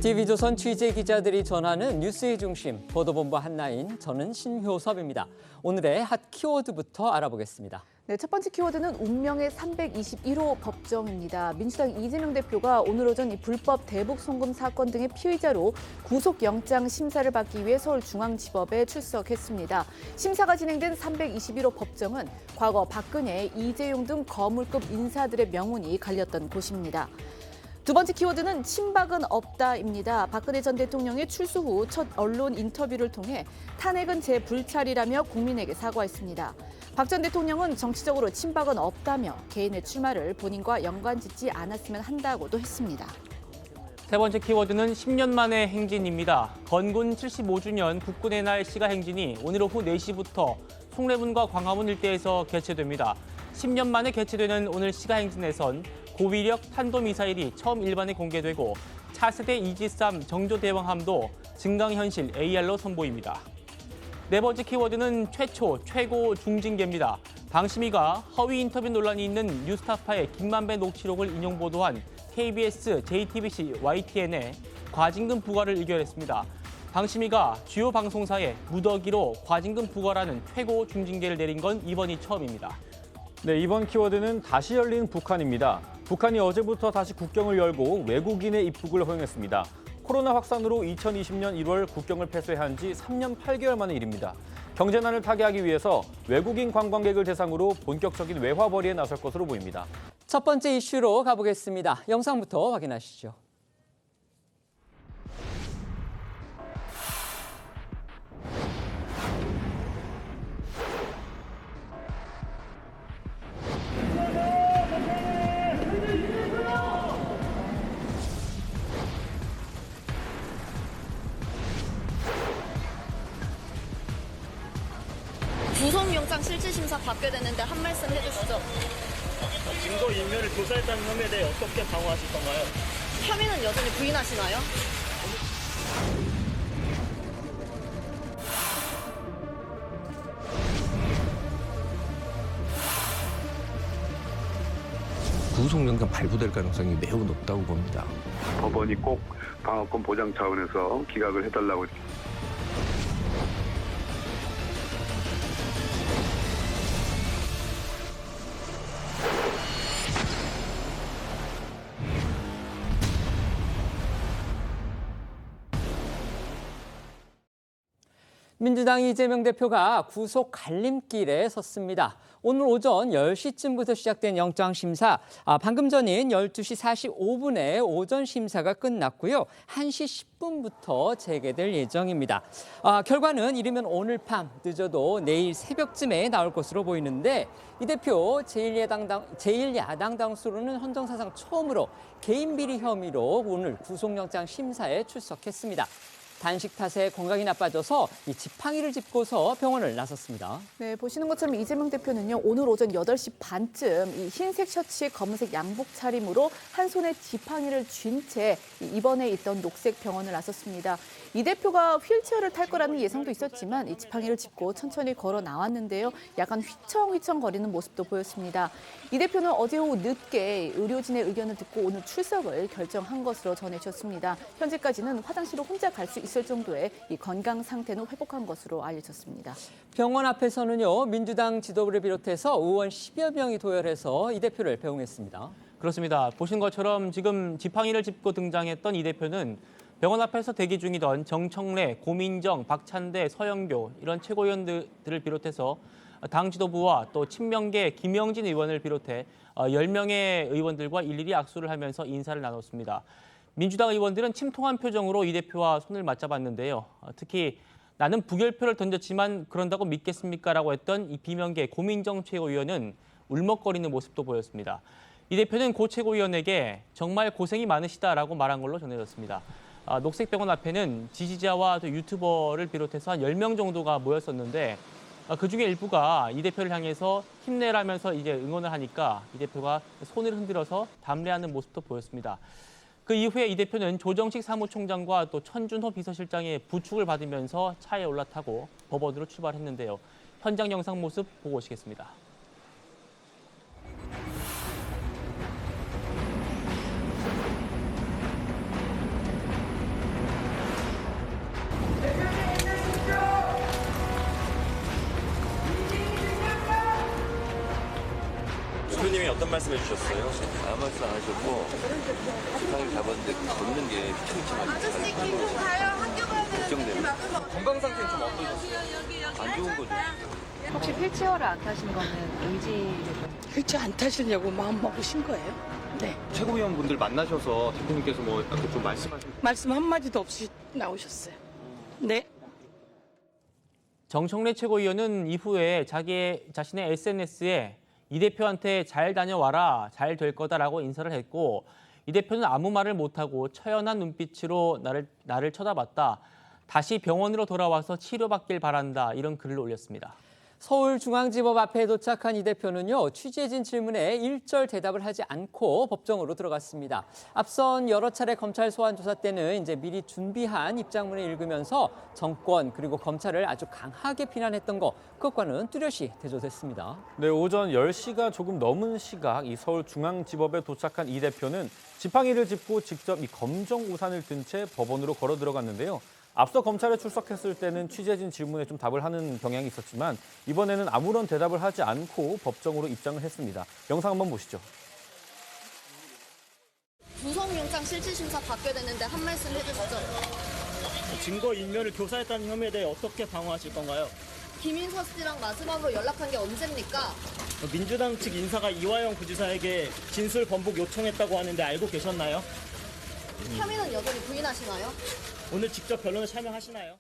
TV조선 취재 기자들이 전하는 뉴스의 중심, 보도본부 한나인, 저는 신효섭입니다. 오늘의 핫 키워드부터 알아보겠습니다. 네, 첫 번째 키워드는 운명의 321호 법정입니다. 민주당 이재명 대표가 오늘 오전 이 불법 대북 송금 사건 등의 피의자로 구속영장 심사를 받기 위해 서울중앙지법에 출석했습니다. 심사가 진행된 321호 법정은 과거 박근혜, 이재용 등 거물급 인사들의 명운이 갈렸던 곳입니다. 두 번째 키워드는 친박은 없다입니다. 박근혜 전 대통령이 출소 후 첫 언론 인터뷰를 통해 탄핵은 제 불찰이라며 국민에게 사과했습니다. 박 전 대통령은 정치적으로 친박은 없다며 개인의 출마를 본인과 연관짓지 않았으면 한다고도 했습니다. 세 번째 키워드는 10년 만의 행진입니다. 건군 75주년 국군의 날 시가 행진이 오늘 오후 4시부터 송래문과 광화문 일대에서 개최됩니다. 10년 만에 개최되는 오늘 시가 행진에선 고위력 탄도미사일이 처음 일반에 공개되고 차세대 이지삼 정조대왕함도 증강현실 AR로 선보입니다. 네 번째 키워드는 최고 중징계입니다. 방심위가 허위 인터뷰 논란이 있는 뉴스타파의 김만배 녹취록을 인용 보도한 KBS, JTBC, YTN에 과징금 부과를 의결했습니다. 방심위가 주요 방송사에 무더기로 과징금 부과라는 최고 중징계를 내린 건 이번이 처음입니다. 네, 이번 키워드는 다시 열린 북한입니다. 북한이 어제부터 다시 국경을 열고 외국인의 입국을 허용했습니다. 코로나 확산으로 2020년 1월 국경을 폐쇄한 지 3년 8개월 만의 일입니다. 경제난을 타개하기 위해서 외국인 관광객을 대상으로 본격적인 외화벌이에 나설 것으로 보입니다. 첫 번째 이슈로 가보겠습니다. 영상부터 확인하시죠. 구속영장 실질심사 받게 되는데 한 말씀 해주시죠. 증거인멸을 조사했다는 혐의에 대해 어떻게 방어하실 건가요? 혐의는 여전히 부인하시나요? 구속영장 발부될 가능성이 매우 높다고 봅니다. 법원이 꼭 방어권 보장 차원에서 기각을 해달라고. 민주당 이재명 대표가 구속 갈림길에 섰습니다. 오늘 오전 10시쯤부터 시작된 영장심사, 방금 전인 12시 45분에 오전 심사가 끝났고요. 1시 10분부터 재개될 예정입니다. 결과는 이르면 오늘 밤, 늦어도 내일 새벽쯤에 나올 것으로 보이는데 이 대표 제1야당 당수로는 헌정사상 처음으로 개인 비리 혐의로 오늘 구속영장 심사에 출석했습니다. 단식 탓에 건강이 나빠져서 이 지팡이를 짚고서 병원을 나섰습니다. 네, 보시는 것처럼 이재명 대표는요, 오늘 오전 8시 반쯤 이 흰색 셔츠에 검은색 양복 차림으로 한 손에 지팡이를 쥔 채 입원해 있던 녹색 병원을 나섰습니다. 이 대표가 휠체어를 탈 거라는 예상도 있었지만 이 지팡이를 짚고 천천히 걸어 나왔는데요. 약간 휘청휘청 거리는 모습도 보였습니다. 이 대표는 어제 오후 늦게 의료진의 의견을 듣고 오늘 출석을 결정한 것으로 전해졌습니다. 현재까지는 화장실을 혼자 갈 수 있을 정도의 이 건강 상태는 회복한 것으로 알려졌습니다. 병원 앞에서는요, 민주당 지도부를 비롯해서 의원 10여 명이 도열해서 이 대표를 배웅했습니다. 그렇습니다. 보신 것처럼 지금 지팡이를 짚고 등장했던 이 대표는 병원 앞에서 대기 중이던 정청래, 고민정, 박찬대, 서영교 이런 최고위원들을 비롯해서 당 지도부와 또 친명계 김영진 의원을 비롯해 10명의 의원들과 일일이 악수를 하면서 인사를 나눴습니다. 민주당 의원들은 침통한 표정으로 이 대표와 손을 맞잡았는데요. 특히 나는 부결표를 던졌지만 그런다고 믿겠습니까? 라고 했던 이 비명계 고민정 최고위원은 울먹거리는 모습도 보였습니다. 이 대표는 고 최고위원에게 정말 고생이 많으시다라고 말한 걸로 전해졌습니다. 녹색병원 앞에는 지지자와 또 유튜버를 비롯해서 한 10명 정도가 모였었는데 그중에 일부가 이 대표를 향해서 힘내라면서 이제 응원을 하니까 이 대표가 손을 흔들어서 담례하는 모습도 보였습니다. 그 이후에 이 대표는 조정식 사무총장과 또 천준호 비서실장의 부축을 받으면서 차에 올라타고 법원으로 출발했는데요. 현장 영상 모습 보고 오시겠습니다. 중에 어떤 말씀 해주셨어요? 아무 말씀 안 하셨고 지팡이 잡았는데 걷는 게 휘청휘청하게 걱정돼요. 건강 상태는 좀 어떠셨어요? 안 좋은 거죠. 혹시 휠체어를 안 타신 거는 의지를 좀... 휠체어 안 타시려고 마음 먹으신 거예요? 네. 최고위원분들 만나셔서 대통령께서 뭐 이렇게 좀 말씀 한마디도 없이 나오셨어요. 네. 정청래 최고위원은 이후에 자신의 SNS에 이 대표한테 잘 다녀와라, 잘 될 거다라고 인사를 했고 이 대표는 아무 말을 못하고 처연한 눈빛으로 나를 쳐다봤다. 다시 병원으로 돌아와서 치료받길 바란다. 이런 글을 올렸습니다. 서울중앙지법 앞에 도착한 이 대표는요, 취재진 질문에 일절 대답을 하지 않고 법정으로 들어갔습니다. 앞선 여러 차례 검찰 소환 조사 때는 이제 미리 준비한 입장문을 읽으면서 정권 그리고 검찰을 아주 강하게 비난했던 거, 그것과는 뚜렷이 대조됐습니다. 네, 오전 10시가 조금 넘은 시각 이 서울중앙지법에 도착한 이 대표는 지팡이를 짚고 직접 이 검정 우산을 든 채 법원으로 걸어 들어갔는데요. 앞서 검찰에 출석했을 때는 취재진 질문에 좀 답을 하는 경향이 있었지만 이번에는 아무런 대답을 하지 않고 법정으로 입장을 했습니다. 영상 한번 보시죠. 구속영장 실질심사 받게 되는데 한 말씀 해주시죠. 증거 인멸을 교사했다는 혐의에 대해 어떻게 방어하실 건가요? 김인서 씨랑 마지막으로 연락한 게 언제입니까? 민주당 측 인사가 이화영 부지사에게 진술 번복 요청했다고 하는데 알고 계셨나요? 혐의는 여전히 부인하시나요? 오늘 직접 변론에 참여하시나요?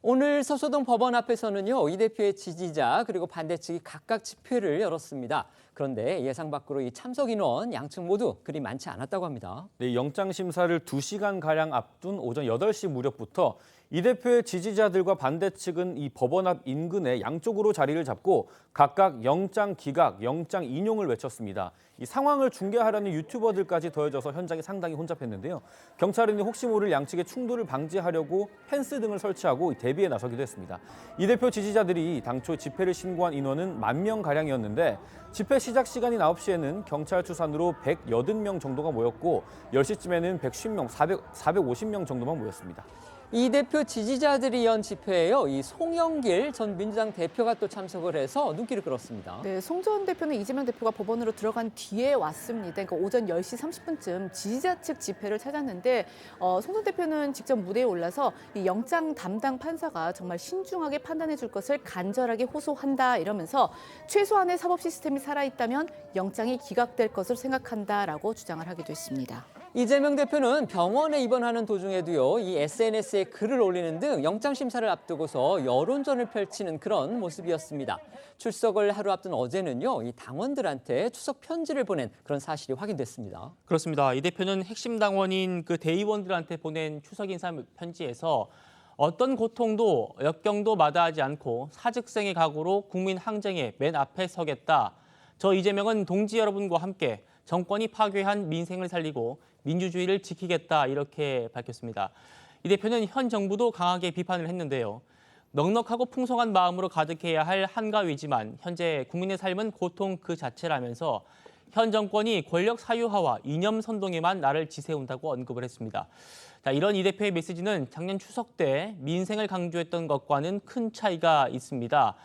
오늘 서초동 법원 앞에서는요, 이 대표의 지지자 그리고 반대 측이 각각 집회를 열었습니다. 그런데 예상 밖으로 이 참석 인원 양측 모두 그리 많지 않았다고 합니다. 네, 영장 심사를 2시간가량 앞둔 오전 8시 무렵부터 이 대표의 지지자들과 반대 측은 이 법원 앞 인근에 양쪽으로 자리를 잡고 각각 영장 기각, 영장 인용을 외쳤습니다. 이 상황을 중계하려는 유튜버들까지 더해져서 현장이 상당히 혼잡했는데요. 경찰은 혹시 모를 양측의 충돌을 방지하려고 펜스 등을 설치하고 대비에 나서기도 했습니다. 이 대표 지지자들이 당초 집회를 신고한 인원은 10,000명가량이었는데 집회 시작 시간인 9시에는 경찰 추산으로 180명 정도가 모였고 10시쯤에는 150명, 450명 정도만 모였습니다. 이 대표 지지자들이 연 집회에요, 이 송영길 전 민주당 대표가 또 참석을 해서 눈길을 끌었습니다. 네, 송 전 대표는 이재명 대표가 법원으로 들어간 뒤에 왔습니다. 그러니까 오전 10시 30분쯤 지지자 측 집회를 찾았는데 송 전 대표는 직접 무대에 올라서 이 영장 담당 판사가 정말 신중하게 판단해 줄 것을 간절하게 호소한다 이러면서 최소한의 사법 시스템이 살아있다면 영장이 기각될 것을 생각한다라고 주장을 하기도 했습니다. 이재명 대표는 병원에 입원하는 도중에도요, 이 SNS에 글을 올리는 등 영장 심사를 앞두고서 여론전을 펼치는 그런 모습이었습니다. 출석을 하루 앞둔 어제는요, 이 당원들한테 추석 편지를 보낸 그런 사실이 확인됐습니다. 그렇습니다. 이 대표는 핵심 당원인 그 대의원들한테 보낸 추석 인사 편지에서 어떤 고통도 역경도 마다하지 않고 사직생의 각오로 국민 항쟁의 맨 앞에 서겠다. 저 이재명은 동지 여러분과 함께 정권이 파괴한 민생을 살리고 민주주의를 지키겠다 이렇게 밝혔습니다. 이 대표는 현 정부도 강하게 비판을 했는데요. 넉넉하고 풍성한 마음으로 가득해야 할 한가위지만 현재 국민의 삶은 고통 그 자체라면서 현 정권이 권력 사유화와 이념 선동에만 나를 지새운다고 언급을 했습니다. 자, 이런 이 대표의 메시지는 작년 추석 때 민생을 강조했던 것과는 큰 차이가 있습니다.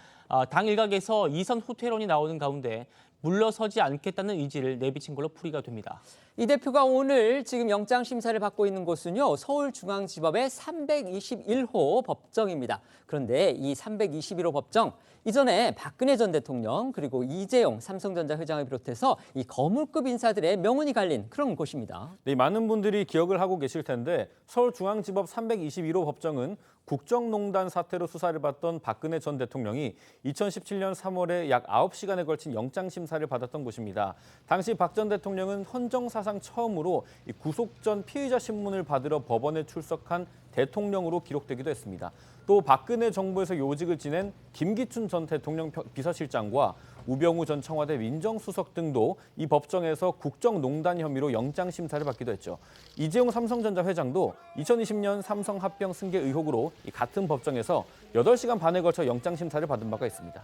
당 일각에서 2선 후퇴론이 나오는 가운데 물러서지 않겠다는 의지를 내비친 걸로 풀이가 됩니다. 이 대표가 오늘 지금 영장 심사를 받고 있는 곳은요, 서울중앙지법의 321호 법정입니다. 그런데 이 321호 법정, 이전에 박근혜 전 대통령 그리고 이재용 삼성전자 회장을 비롯해서 이 거물급 인사들의 명운이 갈린 그런 곳입니다. 네, 많은 분들이 기억을 하고 계실 텐데 서울중앙지법 321호 법정은 국정농단 사태로 수사를 받던 박근혜 전 대통령이 2017년 3월에 약 9시간에 걸친 영장 심사를 받았던 곳입니다. 당시 박 전 대통령은 헌정 사상 처음으로 구속 전 피의자 신문을 받으러 법원에 출석한 대통령으로 기록되기도 했습니다. 또 박근혜 정부에서 요직을 지낸 김기춘 전 대통령 비서실장과 우병우 전 청와대 민정수석 등도 이 법정에서 국정농단 혐의로 영장 심사를 받기도 했죠. 이재용 삼성전자 회장도 2020년 삼성 합병 승계 의혹으로 이 같은 법정에서 8시간 반에 걸쳐 영장 심사를 받은 바가 있습니다.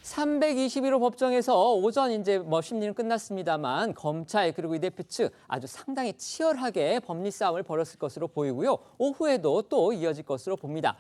321호 법정에서 오전 이제 심리는 끝났습니다만 검찰 그리고 이 대표 측 아주 상당히 치열하게 법리 싸움을 벌였을 것으로 보이고요. 오후에도 또 이어질 것으로 봅니다.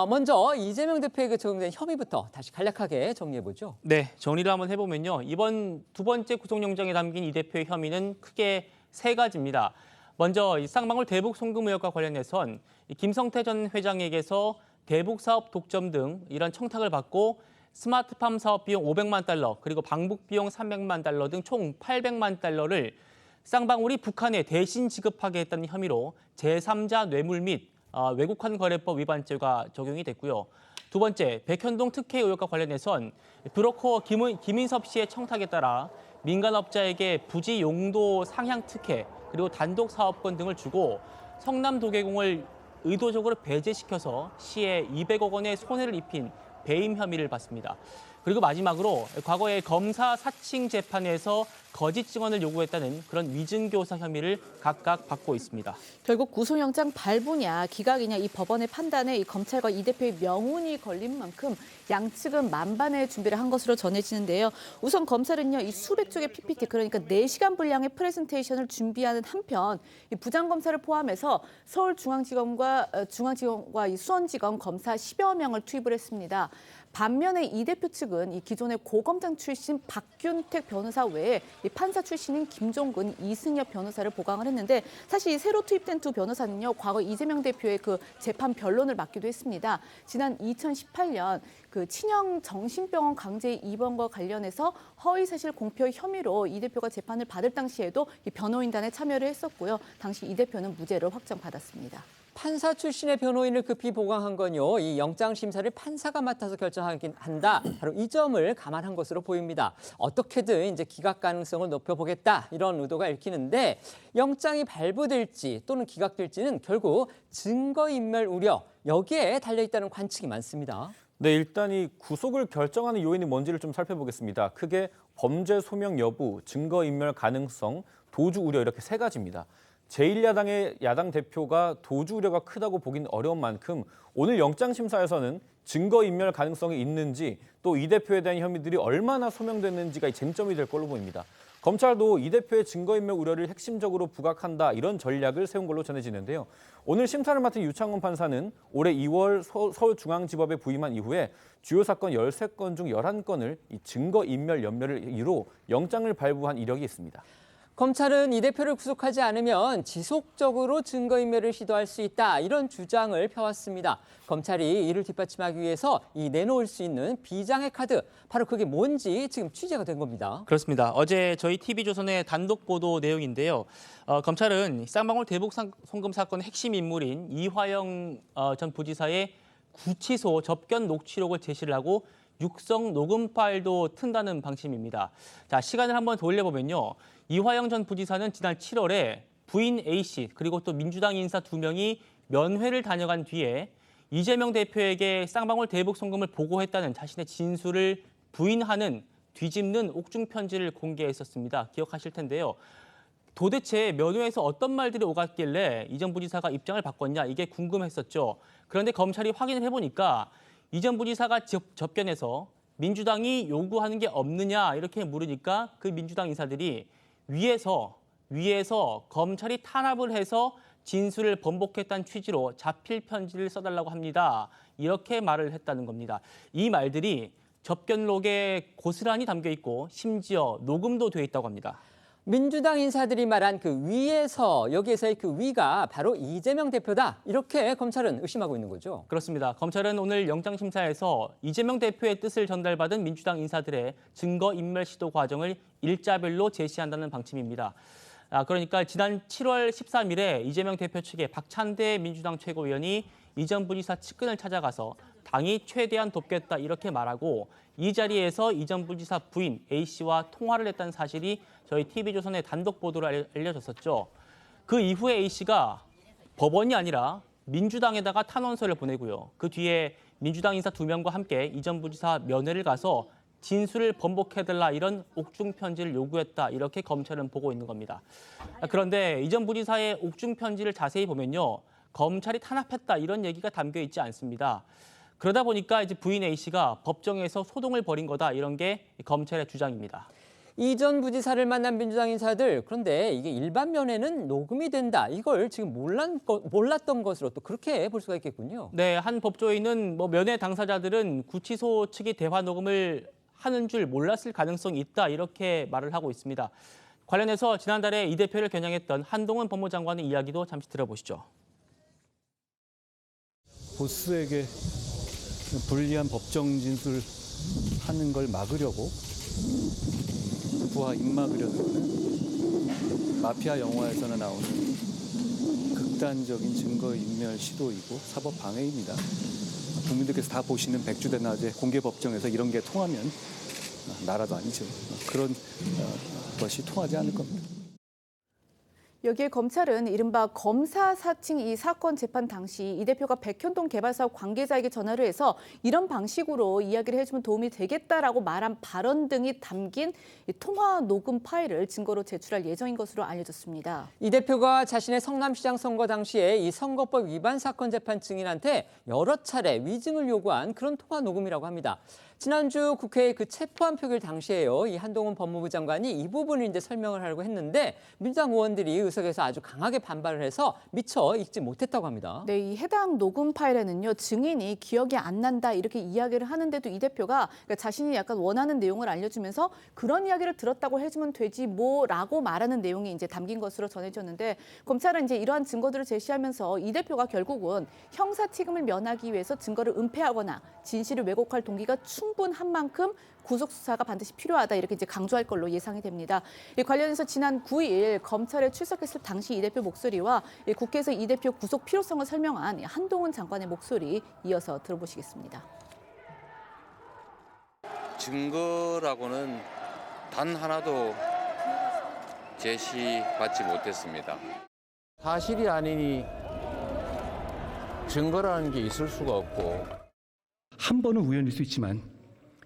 먼저 이재명 대표에게 적용된 혐의부터 다시 간략하게 정리해보죠. 네, 정리를 한번 해보면요. 이번 두 번째 구속영장에 담긴 이 대표의 혐의는 크게 세 가지입니다. 먼저 이 쌍방울 대북 송금 의혹과 관련해선 김성태 전 회장에게서 대북 사업 독점 등 이런 청탁을 받고 스마트팜 사업 비용 500만 달러, 그리고 방북 비용 300만 달러 등 총 800만 달러를 쌍방울이 북한에 대신 지급하게 했다는 혐의로 제3자 뇌물 및 외국환 거래법 위반죄가 적용이 됐고요. 두 번째, 백현동 특혜 의혹과 관련해선 브로커 김인섭 씨의 청탁에 따라 민간업자에게 부지 용도 상향 특혜, 그리고 단독 사업권 등을 주고 성남도계공을 의도적으로 배제시켜서 시에 200억 원의 손해를 입힌 배임 혐의를 받습니다. 그리고 마지막으로 과거에 검사 사칭 재판에서 거짓 증언을 요구했다는 그런 위증교사 혐의를 각각 받고 있습니다. 결국 구속영장 발부냐 기각이냐 이 법원의 판단에 이 검찰과 이 대표의 명운이 걸린 만큼 양측은 만반의 준비를 한 것으로 전해지는데요. 우선 검찰은요, 이 수백 쪽의 PPT, 그러니까 4시간 분량의 프레젠테이션을 준비하는 한편 이 부장검사를 포함해서 서울중앙지검과 이 수원지검 검사 10여 명을 투입을 했습니다. 반면에 이 대표 측은 이 기존의 고검장 출신 박균택 변호사 외에 이 판사 출신인 김종근, 이승엽 변호사를 보강을 했는데, 사실 이 새로 투입된 두 변호사는요, 과거 이재명 대표의 그 재판 변론을 맡기도 했습니다. 지난 2018년 그 친형 정신병원 강제 입원과 관련해서 허위사실 공표 혐의로 이 대표가 재판을 받을 당시에도 이 변호인단에 참여를 했었고요. 당시 이 대표는 무죄를 확정받았습니다. 판사 출신의 변호인을 급히 보강한 건요, 이 영장 심사를 판사가 맡아서 결정하긴 한다. 바로 이 점을 감안한 것으로 보입니다. 어떻게든 이제 기각 가능성을 높여보겠다, 이런 의도가 읽히는데, 영장이 발부될지 또는 기각될지는 결국 증거인멸 우려, 여기에 달려있다는 관측이 많습니다. 네, 일단 이 구속을 결정하는 요인이 뭔지를 좀 살펴보겠습니다. 크게 범죄 소명 여부, 증거인멸 가능성, 도주 우려, 이렇게 세 가지입니다. 제1야당의 야당 대표가 도주 우려가 크다고 보긴 어려운 만큼 오늘 영장심사에서는 증거인멸 가능성이 있는지, 또 이 대표에 대한 혐의들이 얼마나 소명됐는지가 쟁점이 될 걸로 보입니다. 검찰도 이 대표의 증거인멸 우려를 핵심적으로 부각한다, 이런 전략을 세운 걸로 전해지는데요. 오늘 심사를 맡은 유창훈 판사는 올해 2월 서울중앙지법에 부임한 이후에 주요 사건 13건 중 11건을 이 증거인멸 염려를 이유로 영장을 발부한 이력이 있습니다. 검찰은 이 대표를 구속하지 않으면 지속적으로 증거인멸을 시도할 수 있다, 이런 주장을 펴왔습니다. 검찰이 이를 뒷받침하기 위해서 이 내놓을 수 있는 비장의 카드, 바로 그게 뭔지 지금 취재가 된 겁니다. 그렇습니다. 어제 저희 TV조선의 단독 보도 내용인데요. 검찰은 쌍방울 대북 송금 사건의 핵심 인물인 이화영 전 부지사의 구치소 접견 녹취록을 제시를 하고 육성 녹음 파일도 튼다는 방침입니다. 자, 시간을 한번 돌려보면요. 이화영 전 부지사는 지난 7월에 부인 A씨 그리고 또 민주당 인사 2명이 면회를 다녀간 뒤에 이재명 대표에게 쌍방울 대북 송금을 보고했다는 자신의 진술을 부인하는 뒤집는 옥중 편지를 공개했었습니다. 기억하실 텐데요. 도대체 면회에서 어떤 말들이 오갔길래 이 전 부지사가 입장을 바꿨냐, 이게 궁금했었죠. 그런데 검찰이 확인을 해보니까 이 전 부지사가 접견에서 민주당이 요구하는 게 없느냐 이렇게 물으니까 그 민주당 인사들이 위에서 검찰이 탄압을 해서 진술을 번복했다는 취지로 자필 편지를 써달라고 합니다. 이렇게 말을 했다는 겁니다. 이 말들이 접견록에 고스란히 담겨 있고 심지어 녹음도 돼 있다고 합니다. 민주당 인사들이 말한 그 위에서, 여기에서의 그 위가 바로 이재명 대표다, 이렇게 검찰은 의심하고 있는 거죠. 그렇습니다. 검찰은 오늘 영장심사에서 이재명 대표의 뜻을 전달받은 민주당 인사들의 증거인멸 시도 과정을 일자별로 제시한다는 방침입니다. 그러니까 지난 7월 13일에 이재명 대표 측의 박찬대 민주당 최고위원이 이 전 부지사 측근을 찾아가서 당이 최대한 돕겠다, 이렇게 말하고 이 자리에서 이 전 부지사 부인 A씨와 통화를 했다는 사실이 저희 TV조선의 단독 보도로 알려졌었죠. 그 이후에 A씨가 법원이 아니라 민주당에다가 탄원서를 보내고요. 그 뒤에 민주당 인사 2명과 함께 이 전 부지사 면회를 가서 진술을 번복해달라, 이런 옥중 편지를 요구했다, 이렇게 검찰은 보고 있는 겁니다. 그런데 이 전 부지사의 옥중 편지를 자세히 보면요, 검찰이 탄압했다, 이런 얘기가 담겨 있지 않습니다. 그러다 보니까 이제 부인 A 씨가 법정에서 소동을 벌인 거다 이런 게 검찰의 주장입니다. 이 전 부지사를 만난 민주당 인사들, 그런데 이게 일반 면에는 녹음이 된다. 이걸 지금 몰랐던 것으로 또 그렇게 볼 수가 있겠군요. 네, 한 법조인은 면회 당사자들은 구치소 측이 대화 녹음을 하는 줄 몰랐을 가능성이 있다 이렇게 말을 하고 있습니다. 관련해서 지난달에 이 대표를 겨냥했던 한동훈 법무장관의 이야기도 잠시 들어보시죠. 보스에게 불리한 법정 진술하는 걸 막으려고 부하 입막으려는 거는 마피아 영화에서나 나오는 극단적인 증거인멸 시도이고 사법 방해입니다. 국민들께서 다 보시는 백주대낮에 공개 법정에서 이런 게 통하면 나라도 아니죠. 그런 것이 통하지 않을 겁니다. 여기에 검찰은 이른바 검사 사칭 이 사건 재판 당시 이 대표가 백현동 개발사업 관계자에게 전화를 해서 이런 방식으로 이야기를 해주면 도움이 되겠다라고 말한 발언 등이 담긴 이 통화 녹음 파일을 증거로 제출할 예정인 것으로 알려졌습니다. 이 대표가 자신의 성남시장 선거 당시에 이 선거법 위반 사건 재판 증인한테 여러 차례 위증을 요구한 그런 통화 녹음이라고 합니다. 지난주 국회 그 체포한 표결 당시에요. 이 한동훈 법무부 장관이 이 부분을 이제 설명을 하려고 했는데 민주당 의원들이 의석에서 아주 강하게 반발을 해서 미처 읽지 못했다고 합니다. 네, 이 해당 녹음 파일에는요. 증인이 기억이 안 난다 이렇게 이야기를 하는데도 이 대표가 그러니까 자신이 약간 원하는 내용을 알려주면서 그런 이야기를 들었다고 해주면 되지 뭐라고 말하는 내용이 이제 담긴 것으로 전해졌는데 검찰은 이제 이러한 증거들을 제시하면서 이 대표가 결국은 형사 책임을 면하기 위해서 증거를 은폐하거나 진실을 왜곡할 동기가 충분한 만큼 구속 수사가 반드시 필요하다 이렇게 이제 강조할 걸로 예상이 됩니다. 이 관련해서 지난 9일 검찰에 출석했을 당시 이 대표 목소리와 국회에서 이 대표 구속 필요성을 설명한 한동훈 장관의 목소리 이어서 들어보시겠습니다. 증거라고는 단 하나도 제시받지 못했습니다. 사실이 아니니 증거라는 게 있을 수가 없고. 한 번은 우연일 수 있지만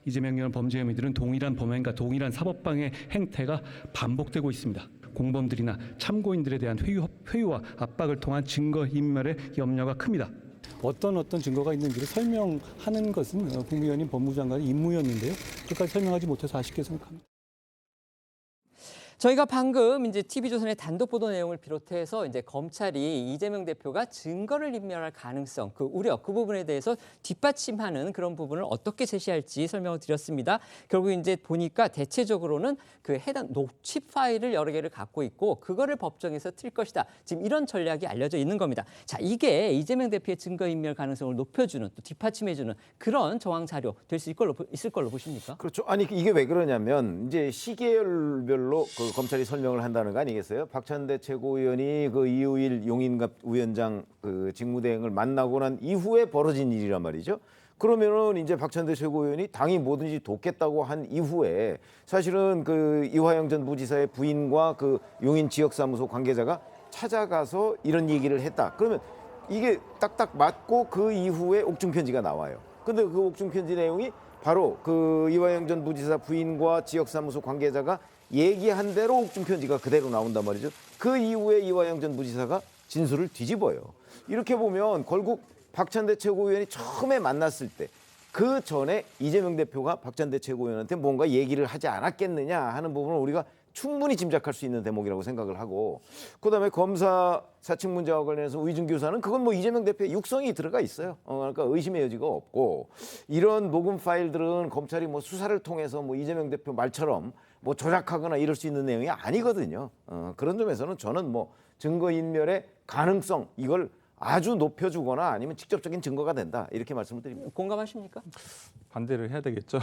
이재명 의원 범죄 혐의들은 동일한 범행과 동일한 사법방해 행태가 반복되고 있습니다. 공범들이나 참고인들에 대한 회유와 압박을 통한 증거인멸의 염려가 큽니다. 어떤 증거가 있는지를 설명하는 것은 국무위원님 법무장관의 임무였는데요. 끝까지 설명하지 못해서 아쉽게 생각합니다. 저희가 방금 이제 TV조선의 단독 보도 내용을 비롯해서 이제 검찰이 이재명 대표가 증거를 인멸할 가능성, 그 우려, 그 부분에 대해서 뒷받침하는 그런 부분을 어떻게 제시할지 설명을 드렸습니다. 결국 이제 보니까 대체적으로는 그 해당 녹취 파일을 여러 개를 갖고 있고 그거를 법정에서 틀 것이다. 지금 이런 전략이 알려져 있는 겁니다. 자, 이게 이재명 대표의 증거 인멸 가능성을 높여주는 또 뒷받침해주는 그런 정황 자료 될 수 있을 걸로 보십니까? 그렇죠. 아니 이게 왜 그러냐면 이제 시계열별로 검찰이 설명을 한다는 거 아니겠어요? 박찬대 최고위원이 그 이후일 용인갑 위원장 그 직무대행을 만나고 난 이후에 벌어진 일이란 말이죠. 그러면은 이제 박찬대 최고위원이 당이 뭐든지 돕겠다고 한 이후에 사실은 그 이화영 전 부지사의 부인과 그 용인 지역사무소 관계자가 찾아가서 이런 얘기를 했다. 그러면 이게 딱딱 맞고 그 이후에 옥중 편지가 나와요. 근데 그 옥중 편지 내용이 바로 그 이화영 전 부지사 부인과 지역사무소 관계자가 얘기한 대로 옥중 편지가 그대로 나온단 말이죠. 그 이후에 이화영 전 부지사가 진술을 뒤집어요. 이렇게 보면 결국 박찬대 최고위원이 처음에 만났을 때 그 전에 이재명 대표가 박찬대 최고위원한테 뭔가 얘기를 하지 않았겠느냐 하는 부분을 우리가 충분히 짐작할 수 있는 대목이라고 생각을 하고, 그다음에 검사 사칭 문제와 관련해서 위증 교사는 그건 뭐 이재명 대표의 육성이 들어가 있어요. 그러니까 의심의 여지가 없고, 이런 녹음 파일들은 검찰이 뭐 수사를 통해서 뭐 이재명 대표 말처럼 뭐 조작하거나 이럴 수 있는 내용이 아니거든요. 그런 점에서는 저는 뭐 증거인멸의 가능성 이걸 아주 높여주거나 아니면 직접적인 증거가 된다 이렇게 말씀을 드립니다. 공감하십니까? 반대를 해야 되겠죠.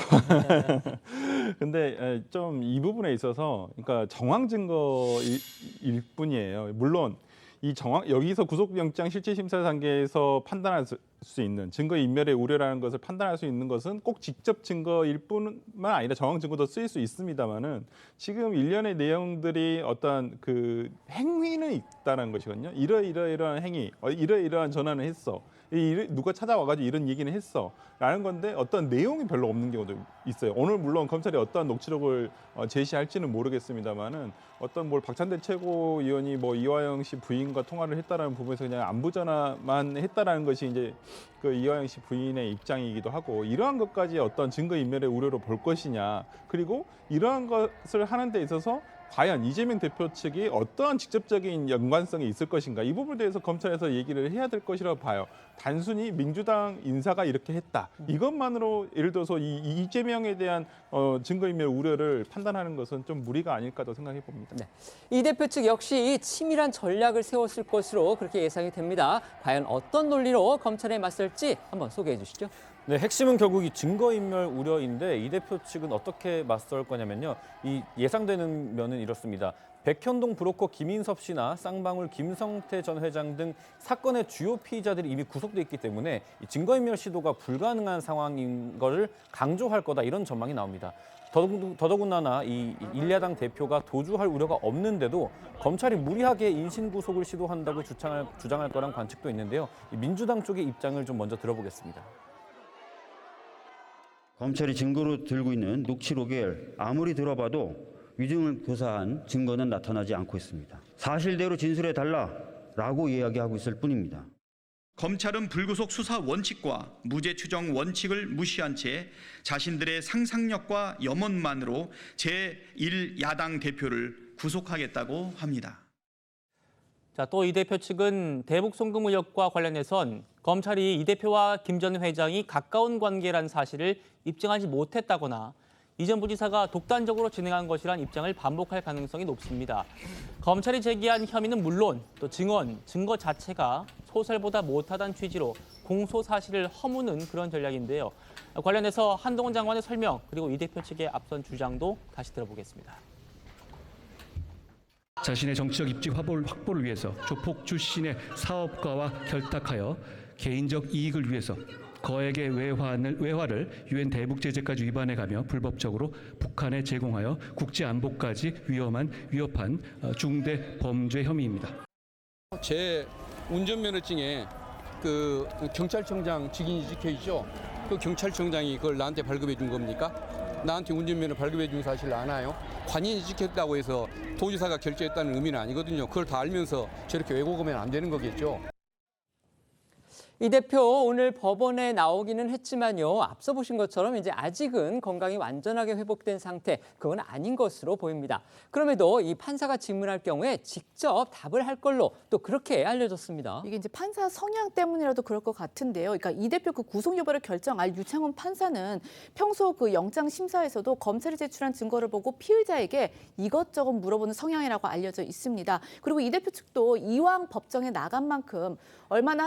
근데 좀 이 부분에 있어서 그러니까 정황 증거일 뿐이에요. 물론 이 여기서 구속영장 실질심사 단계에서 판단할 수 있는 증거인멸의 우려라는 것을 판단할 수 있는 것은 꼭 직접 증거일 뿐만 아니라 정황 증거도 쓰일 수 있습니다만은 지금 일련의 내용들이 어떤 그 행위는 있다는 것이거든요. 이러이러한 행위, 이러이러한 전화는 했어. 누가 찾아와가지고 이런 얘기는 했어. 라는 건데 어떤 내용이 별로 없는 경우도 있어요. 오늘 물론 검찰이 어떤 녹취록을 제시할지는 모르겠습니다만은 어떤 뭘 박찬대 최고위원이 뭐 이화영 씨 부인과 통화를 했다라는 부분에서 그냥 안부 전화만 했다라는 것이 이제 그 이화영 씨 부인의 입장이기도 하고 이러한 것까지 어떤 증거인멸의 우려로 볼 것이냐 그리고 이러한 것을 하는 데 있어서 과연 이재명 대표 측이 어떠한 직접적인 연관성이 있을 것인가 이 부분에 대해서 검찰에서 얘기를 해야 될 것이라고 봐요. 단순히 민주당 인사가 이렇게 했다. 이것만으로 예를 들어서 이재명에 대한 증거인멸 우려를 판단하는 것은 좀 무리가 아닐까도 생각해 봅니다. 네. 이 대표 측 역시 치밀한 전략을 세웠을 것으로 그렇게 예상이 됩니다. 과연 어떤 논리로 검찰에 맞설지 한번 소개해 주시죠. 네, 핵심은 결국 이 증거인멸 우려인데 이 대표 측은 어떻게 맞설 거냐면요. 이 예상되는 면은 이렇습니다. 백현동 브로커 김인섭 씨나 쌍방울 김성태 전 회장 등 사건의 주요 피의자들이 이미 구속돼 있기 때문에 이 증거인멸 시도가 불가능한 상황인 것을 강조할 거다 이런 전망이 나옵니다. 더더군다나 이 일야당 대표가 도주할 우려가 없는데도 검찰이 무리하게 인신구속을 시도한다고 주장할 거란 관측도 있는데요. 민주당 쪽의 입장을 좀 먼저 들어보겠습니다. 검찰이 증거로 들고 있는 녹취록을 아무리 들어봐도 위증을 교사한 증거는 나타나지 않고 있습니다. 사실대로 진술해달라라고 이야기하고 있을 뿐입니다. 검찰은 불구속 수사 원칙과 무죄 추정 원칙을 무시한 채 자신들의 상상력과 염원만으로 제1야당 대표를 구속하겠다고 합니다. 자, 또 이 대표 측은 대북 송금 의혹과 관련해선 검찰이 이 대표와 김 전 회장이 가까운 관계란 사실을 입증하지 못했다거나 이 전 부지사가 독단적으로 진행한 것이란 입장을 반복할 가능성이 높습니다. 검찰이 제기한 혐의는 물론 또 증거 자체가 소설보다 못하다는 취지로 공소 사실을 허무는 그런 전략인데요. 관련해서 한동훈 장관의 설명 그리고 이 대표 측의 앞선 주장도 다시 들어보겠습니다. 자신의 정치적 입지 확보를 위해서 조폭 출신의 사업가와 결탁하여 개인적 이익을 위해서 거액의 외화를 유엔 대북 제재까지 위반해가며 불법적으로 북한에 제공하여 국제 안보까지 위협한 중대 범죄 혐의입니다. 제 운전면허증에 그 경찰청장 직인이 찍혀 있죠. 그 경찰청장이 그걸 나한테 발급해 준 겁니까? 나한테 운전면허 발급해 준 사실 아나요? 관인이 찍혔다고 해서 도지사가 결재했다는 의미는 아니거든요. 그걸 다 알면서 저렇게 왜곡하면 안 되는 거겠죠. 이 대표 오늘 법원에 나오기는 했지만요. 앞서 보신 것처럼 이제 아직은 건강이 완전하게 회복된 상태, 그건 아닌 것으로 보입니다. 그럼에도 이 판사가 질문할 경우에 직접 답을 할 걸로 또 그렇게 알려졌습니다. 이게 이제 판사 성향 때문이라도 그럴 것 같은데요. 그러니까 이 대표 그 구속 여부를 결정할 유창훈 판사는 평소 그 영장 심사에서도 검찰이 제출한 증거를 보고 피의자에게 이것저것 물어보는 성향이라고 알려져 있습니다. 그리고 이 대표 측도 이왕 법정에 나간 만큼 얼마나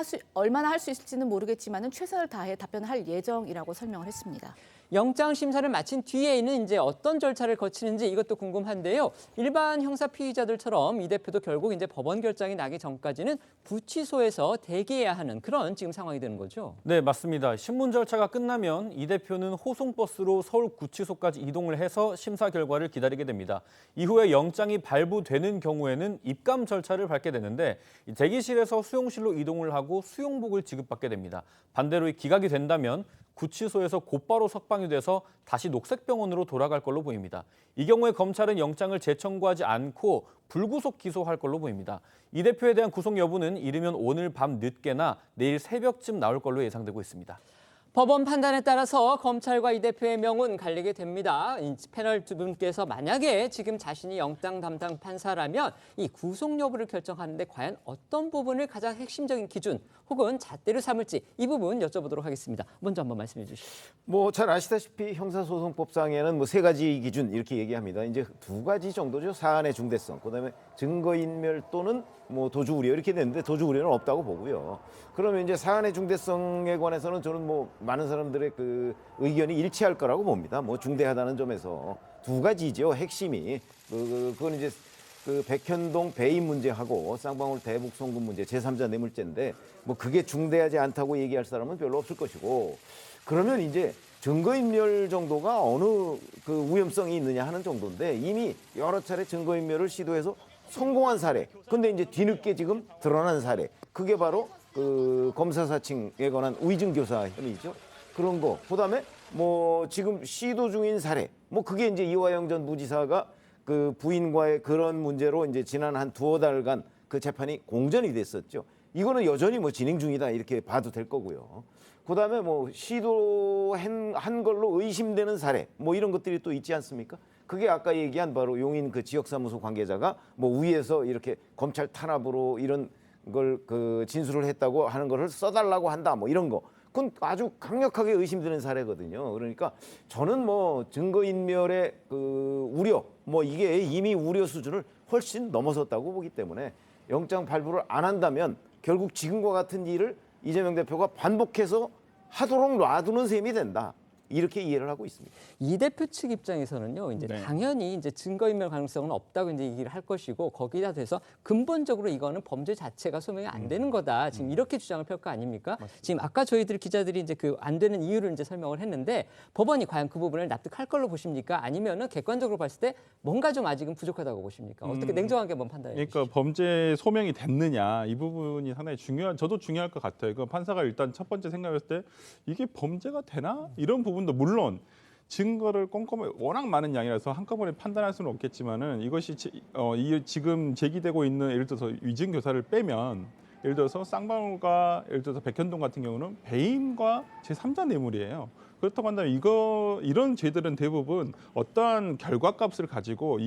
할 수 있을지는 모르겠지만은 최선을 다해 답변할 예정이라고 설명을 했습니다. 영장 심사를 마친 뒤에는 이제 어떤 절차를 거치는지 이것도 궁금한데요. 일반 형사 피의자들처럼 이 대표도 결국 이제 법원 결정이 나기 전까지는 구치소에서 대기해야 하는 그런 지금 상황이 되는 거죠. 네, 맞습니다. 신문 절차가 끝나면 이 대표는 호송버스로 서울 구치소까지 이동을 해서 심사 결과를 기다리게 됩니다. 이후에 영장이 발부되는 경우에는 입감 절차를 밟게 되는데 대기실에서 수용실로 이동을 하고 수용복을 지급받게 됩니다. 반대로 기각이 된다면 구치소에서 곧바로 석방이 돼서 다시 녹색병원으로 돌아갈 걸로 보입니다. 이 경우에 검찰은 영장을 재청구하지 않고 불구속 기소할 걸로 보입니다. 이 대표에 대한 구속 여부는 이르면 오늘 밤 늦게나 내일 새벽쯤 나올 걸로 예상되고 있습니다. 법원 판단에 따라서 검찰과 이 대표의 명은 갈리게 됩니다. 패널 두 분께서 만약에 지금 자신이 영장 담당 판사라면 이 구속 여부를 결정하는데 과연 어떤 부분을 가장 핵심적인 기준 혹은 잣대로 삼을지 이 부분 여쭤보도록 하겠습니다. 먼저 한번 말씀해 주시죠. 뭐 잘 아시다시피 형사소송법상에는 뭐 3가지 기준 이렇게 얘기합니다. 이제 2가지 정도죠. 사안의 중대성, 그다음에 증거인멸 또는 뭐 도주 우려 이렇게 되는데 도주 우려는 없다고 보고요. 그러면 이제 사안의 중대성에 관해서는 저는 뭐 많은 사람들의 그 의견이 일치할 거라고 봅니다. 뭐 중대하다는 점에서 2가지죠. 핵심이 그건 이제 그 백현동 배임 문제하고 쌍방울 대북 송금 문제 제3자 뇌물죄인데 뭐 그게 중대하지 않다고 얘기할 사람은 별로 없을 것이고 그러면 이제 증거인멸 정도가 어느 그 위험성이 있느냐 하는 정도인데 이미 여러 차례 증거인멸을 시도해서 성공한 사례. 근데 이제 뒤늦게 지금 드러난 사례. 그게 바로 그 검사 사칭에 관한 위증교사 혐의죠. 그런 거. 그다음에 뭐 지금 시도 중인 사례. 뭐 그게 이제 이화영 전 부지사가 그 부인과의 그런 문제로 이제 지난 한 2~5달간 그 재판이 공전이 됐었죠. 이거는 여전히 뭐 진행 중이다 이렇게 봐도 될 거고요. 그다음에 뭐 시도한 걸로 의심되는 사례 뭐 이런 것들이 또 있지 않습니까? 그게 아까 얘기한 바로 용인 그 지역사무소 관계자가 뭐 위에서 이렇게 검찰 탄압으로 이런 걸 그 진술을 했다고 하는 거를 써달라고 한다 뭐 이런 거. 그건 아주 강력하게 의심되는 사례거든요. 그러니까 저는 뭐 증거인멸의 그 우려 뭐 이게 이미 우려 수준을 훨씬 넘어섰다고 보기 때문에 영장 발부를 안 한다면 결국 지금과 같은 일을 이재명 대표가 반복해서 하도록 놔두는 셈이 된다. 이렇게 이해를 하고 있습니다. 이 대표 측 입장에서는요, 이제 네. 당연히 이제 증거인멸 가능성은 없다고 이제 얘기를 할 것이고 거기다 대해서 근본적으로 이거는 범죄 자체가 소명이 안 되는 거다. 지금 이렇게 주장을 펼 거 아닙니까? 맞습니다. 지금 아까 저희들 기자들이 이제 그 안 되는 이유를 이제 설명을 했는데 법원이 과연 그 부분을 납득할 걸로 보십니까? 아니면은 객관적으로 봤을 때 뭔가 좀 아직은 부족하다고 보십니까? 어떻게 냉정하게 한번 판단해 주시죠. 그러니까 범죄 소명이 됐느냐 이 부분이 상당히 저도 중요할 것 같아요. 그 판사가 일단 첫 번째 생각했을 때 이게 범죄가 되나 이런 부분도 물론 증거를 꼼꼼히 워낙 많은 양이라서 한꺼번에 판단할 수는 없겠지만은 이것이 지금 제기되고 있는 예를 들어서 위증 교사를 빼면 예를 들어서 쌍방울과 예를 들어서 백현동 같은 경우는 배임과 제3자 뇌물이에요. 그렇다고 한다면 이런 죄들은 대부분 어떠한 결과값을 가지고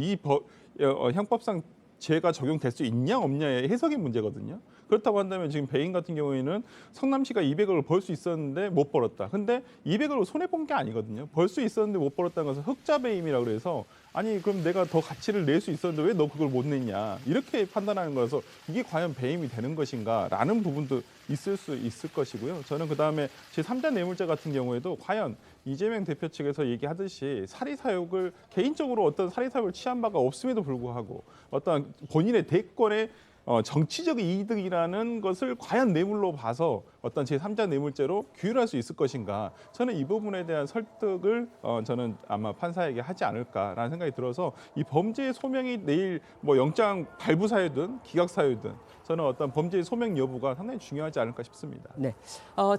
형법상 죄가 적용될 수 있냐 없냐의 해석의 문제거든요. 그렇다고 한다면 지금 배임 같은 경우에는 성남시가 200억을 벌 수 있었는데 못 벌었다. 근데 200억을 손해본 게 아니거든요. 벌 수 있었는데 못 벌었다는 것은 흑자 배임이라고 그래서 아니 그럼 내가 더 가치를 낼 수 있었는데 왜 너 그걸 못 냈냐. 이렇게 판단하는 거라서 이게 과연 배임이 되는 것인가 라는 부분도 있을 수 있을 것이고요. 저는 그다음에 제3자 뇌물죄 같은 경우에도 과연 이재명 대표 측에서 얘기하듯이 사리사욕을 개인적으로 어떤 사리사욕을 취한 바가 없음에도 불구하고 어떤 본인의 대권의 정치적 이득이라는 것을 과연 뇌물로 봐서 어떤 제3자 뇌물죄로 규율할 수 있을 것인가. 저는 이 부분에 대한 설득을 저는 아마 판사에게 하지 않을까라는 생각이 들어서 이 범죄의 소명이 내일 뭐 영장 발부 사유든 기각 사유든 저는 어떤 범죄의 소명 여부가 상당히 중요하지 않을까 싶습니다. 네,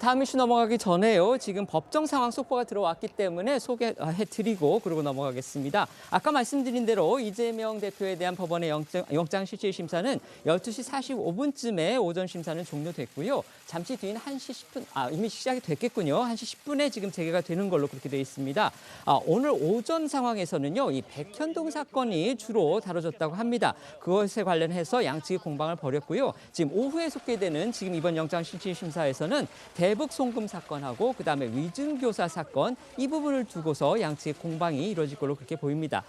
다음 이슈 넘어가기 전에요. 지금 법정 상황 속보가 들어왔기 때문에 소개해드리고 그러고 넘어가겠습니다. 아까 말씀드린 대로 이재명 대표에 대한 법원의 영장 실질 심사는 12시 45분쯤에 오전 심사는 종료됐고요. 잠시 뒤인 1시 10분, 이미 시작이 됐겠군요. 1시 10분에 지금 재개가 되는 걸로 그렇게 되어 있습니다. 오늘 오전 상황에서는요, 이 백현동 사건이 주로 다뤄졌다고 합니다. 그것에 관련해서 양측이 공방을 벌였고요. 지금 오후에 속개되는 지금 이번 영장 실질 심사에서는 대북 송금 사건하고 그다음에 위증교사 사건 이 부분을 두고서 양측의 공방이 이루어질 걸로 그렇게 보입니다.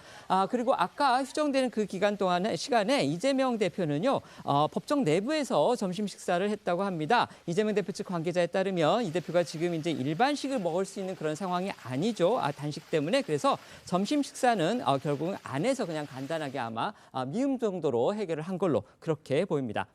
그리고 아까 휴정되는 그 기간 동안의 시간에 이재명 대표는요, 법정 내부에서 점심 식사를 했다고 합니다. 이재명 대표 측 관계자에 따르면 이 대표가 지금 이제 일반식을 먹을 수 있는 그런 상황이 아니죠. 단식 때문에. 그래서 점심 식사는 결국은 안에서 그냥 간단하게 아마 미음 정도로 해결을 한 걸로 그렇게 보입니다.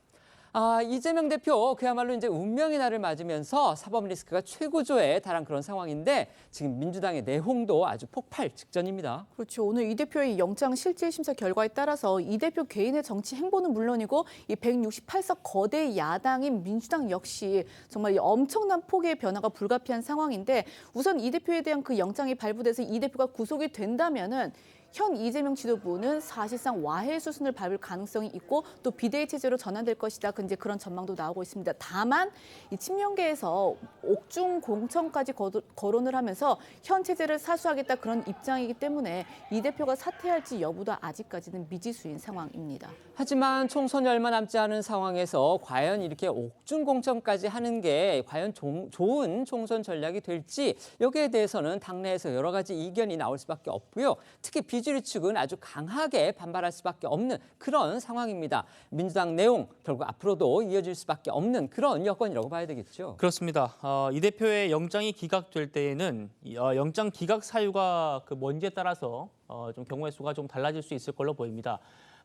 이재명 대표 그야말로 이제 운명의 날을 맞으면서 사법 리스크가 최고조에 달한 그런 상황인데 지금 민주당의 내홍도 아주 폭발 직전입니다. 그렇죠. 오늘 이 대표의 영장 실질 심사 결과에 따라서 이 대표 개인의 정치 행보는 물론이고 이 168석 거대 야당인 민주당 역시 정말 엄청난 폭의 변화가 불가피한 상황인데 우선 이 대표에 대한 그 영장이 발부돼서 이 대표가 구속이 된다면은 현 이재명 지도부는 사실상 와해 수순을 밟을 가능성이 있고 또 비대위 체제로 전환될 것이다. 이제 그런 전망도 나오고 있습니다. 다만 이 친명계에서 옥중 공천까지 거론을 하면서 현 체제를 사수하겠다 그런 입장이기 때문에 이 대표가 사퇴할지 여부도 아직까지는 미지수인 상황입니다. 하지만 총선이 얼마 남지 않은 상황에서 과연 이렇게 옥중 공천까지 하는 게 과연 좋은 총선 전략이 될지 여기에 대해서는 당내에서 여러 가지 이견이 나올 수밖에 없고요. 특히 비주류 측은 아주 강하게 반발할 수밖에 없는 그런 상황입니다. 민주당 내용 결국 앞으로도 이어질 수밖에 없는 그런 여건이라고 봐야 되겠죠. 그렇습니다. 이 대표의 영장이 기각될 때에는 영장 기각 사유가 뭔지에 따라서 좀 경우의 수가 좀 달라질 수 있을 걸로 보입니다.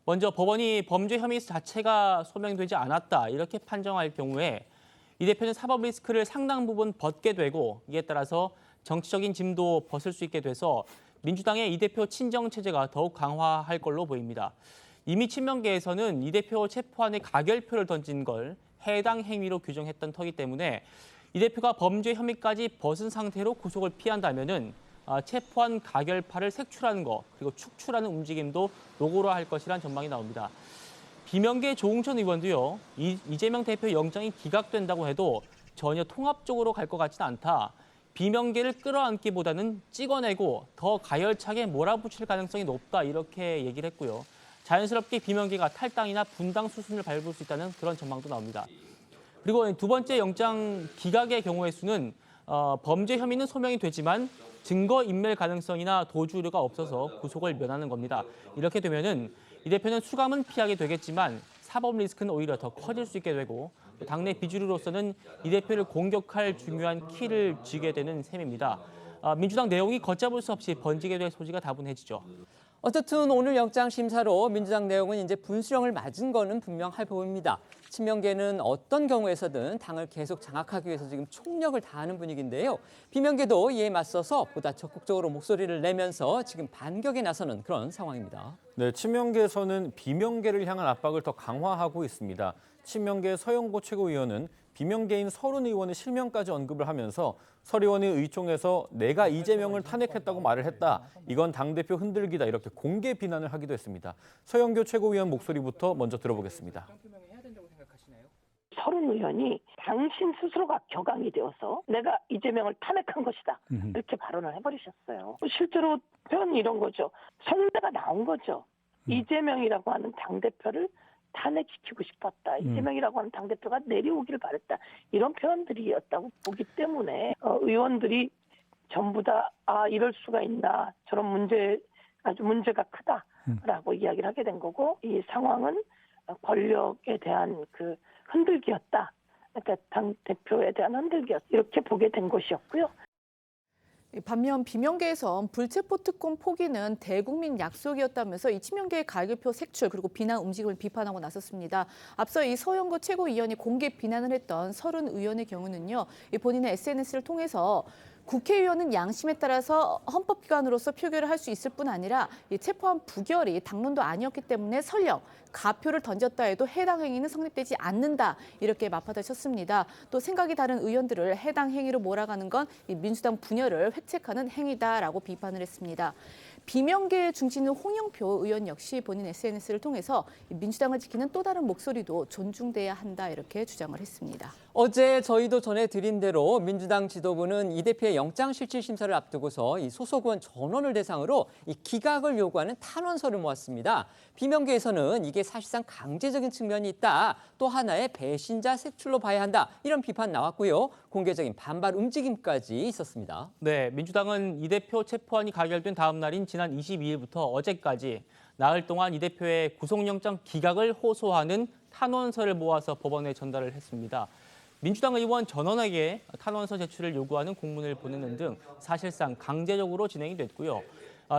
먼저 법원이 범죄 혐의 자체가 소명되지 않았다 이렇게 판정할 경우에 이 대표는 사법 리스크를 상당 부분 벗게 되고 이에 따라서 정치적인 짐도 벗을 수 있게 돼서 민주당의 이 대표 친정 체제가 더욱 강화할 걸로 보입니다. 이미 친명계에서는 이 대표 체포안에 가결표를 던진 걸 해당 행위로 규정했던 터이기 때문에 이 대표가 범죄 혐의까지 벗은 상태로 구속을 피한다면은 체포한 가결파를 색출하는 것 그리고 축출하는 움직임도 노골화할 것이란 전망이 나옵니다. 비명계 조응천 의원도요. 이재명 대표 영장이 기각된다고 해도 전혀 통합적으로 갈 것 같지는 않다. 비명계를 끌어안기보다는 찍어내고 더 가열차게 몰아붙일 가능성이 높다 이렇게 얘기를 했고요. 자연스럽게 비명계가 탈당이나 분당 수순을 밟을 수 있다는 그런 전망도 나옵니다. 그리고 두 번째 영장 기각의 경우의 수는 범죄 혐의는 소명이 되지만 증거 인멸 가능성이나 도주 우려가 없어서 구속을 면하는 겁니다. 이렇게 되면은 이 대표는 수감은 피하게 되겠지만 사법 리스크는 오히려 더 커질 수 있게 되고 당내 비주류로서는 이 대표를 공격할 중요한 키를 쥐게 되는 셈입니다. 민주당 내용이 걷잡을 수 없이 번지게 될 소지가 다분해지죠. 어쨌든 오늘 영장 심사로 민주당 내용은 이제 분수령을 맞은 거는 분명해 보입니다. 친명계는 어떤 경우에서든 당을 계속 장악하기 위해서 지금 총력을 다하는 분위기인데요. 비명계도 이에 맞서서 보다 적극적으로 목소리를 내면서 지금 반격에 나서는 그런 상황입니다. 네, 친명계에서는 비명계를 향한 압박을 더 강화하고 있습니다. 친명계 서영고 최고위원은 비명계인 서른 의원의 실명까지 언급을 하면서 설 의원의 의총에서 내가 이재명을 탄핵했다고 말을 했다. 이건 당대표 흔들기다. 이렇게 공개 비난을 하기도 했습니다. 서영교 최고위원 목소리부터 먼저 들어보겠습니다. 서른 의원이 당신 스스로가 격앙이 되어서 내가 이재명을 탄핵한 것이다. 이렇게 발언을 해버리셨어요. 실제로 표현이 이런 거죠. 성대가 나온 거죠. 이재명이라고 하는 당대표를 탄핵시키고 싶었다. 이재명이라고 하는 당대표가 내려오기를 바랬다. 이런 표현들이었다고 보기 때문에 의원들이 전부 다 이럴 수가 있나. 저런 아주 문제가 크다라고 이야기를 하게 된 거고 이 상황은 권력에 대한 그 흔들기였다. 그러니까 당대표에 대한 흔들기였다. 이렇게 보게 된 것이었고요. 반면 비명계에선 불체포 특권 포기는 대국민 약속이었다면서 이 친명계의 가결표 색출 그리고 비난 움직임을 비판하고 나섰습니다. 앞서 이 서영고 최고위원이 공개 비난을 했던 서른 의원의 경우는요. 본인의 SNS를 통해서 국회의원은 양심에 따라서 헌법기관으로서 표결을 할 수 있을 뿐 아니라 이 체포한 부결이 당론도 아니었기 때문에 설령 가표를 던졌다 해도 해당 행위는 성립되지 않는다. 이렇게 맞받아쳤습니다. 또 생각이 다른 의원들을 해당 행위로 몰아가는 건 이 민주당 분열을 획책하는 행위다라고 비판을 했습니다. 비명계의 중진인 홍영표 의원 역시 본인 SNS를 통해서 민주당을 지키는 또 다른 목소리도 존중돼야 한다 이렇게 주장을 했습니다. 어제 저희도 전해드린 대로 민주당 지도부는 이 대표의 영장실질심사를 앞두고서 이 소속 의원 전원을 대상으로 이 기각을 요구하는 탄원서를 모았습니다. 비명계에서는 이게 사실상 강제적인 측면이 있다. 또 하나의 배신자 색출로 봐야 한다. 이런 비판 나왔고요. 공개적인 반발 움직임까지 있었습니다. 네, 민주당은 이 대표 체포안이 가결된 다음 날인 지난 22일부터 어제까지 나흘 동안 이 대표의 구속영장 기각을 호소하는 탄원서를 모아서 법원에 전달을 했습니다. 민주당 의원 전원에게 탄원서 제출을 요구하는 공문을 보내는 등 사실상 강제적으로 진행이 됐고요.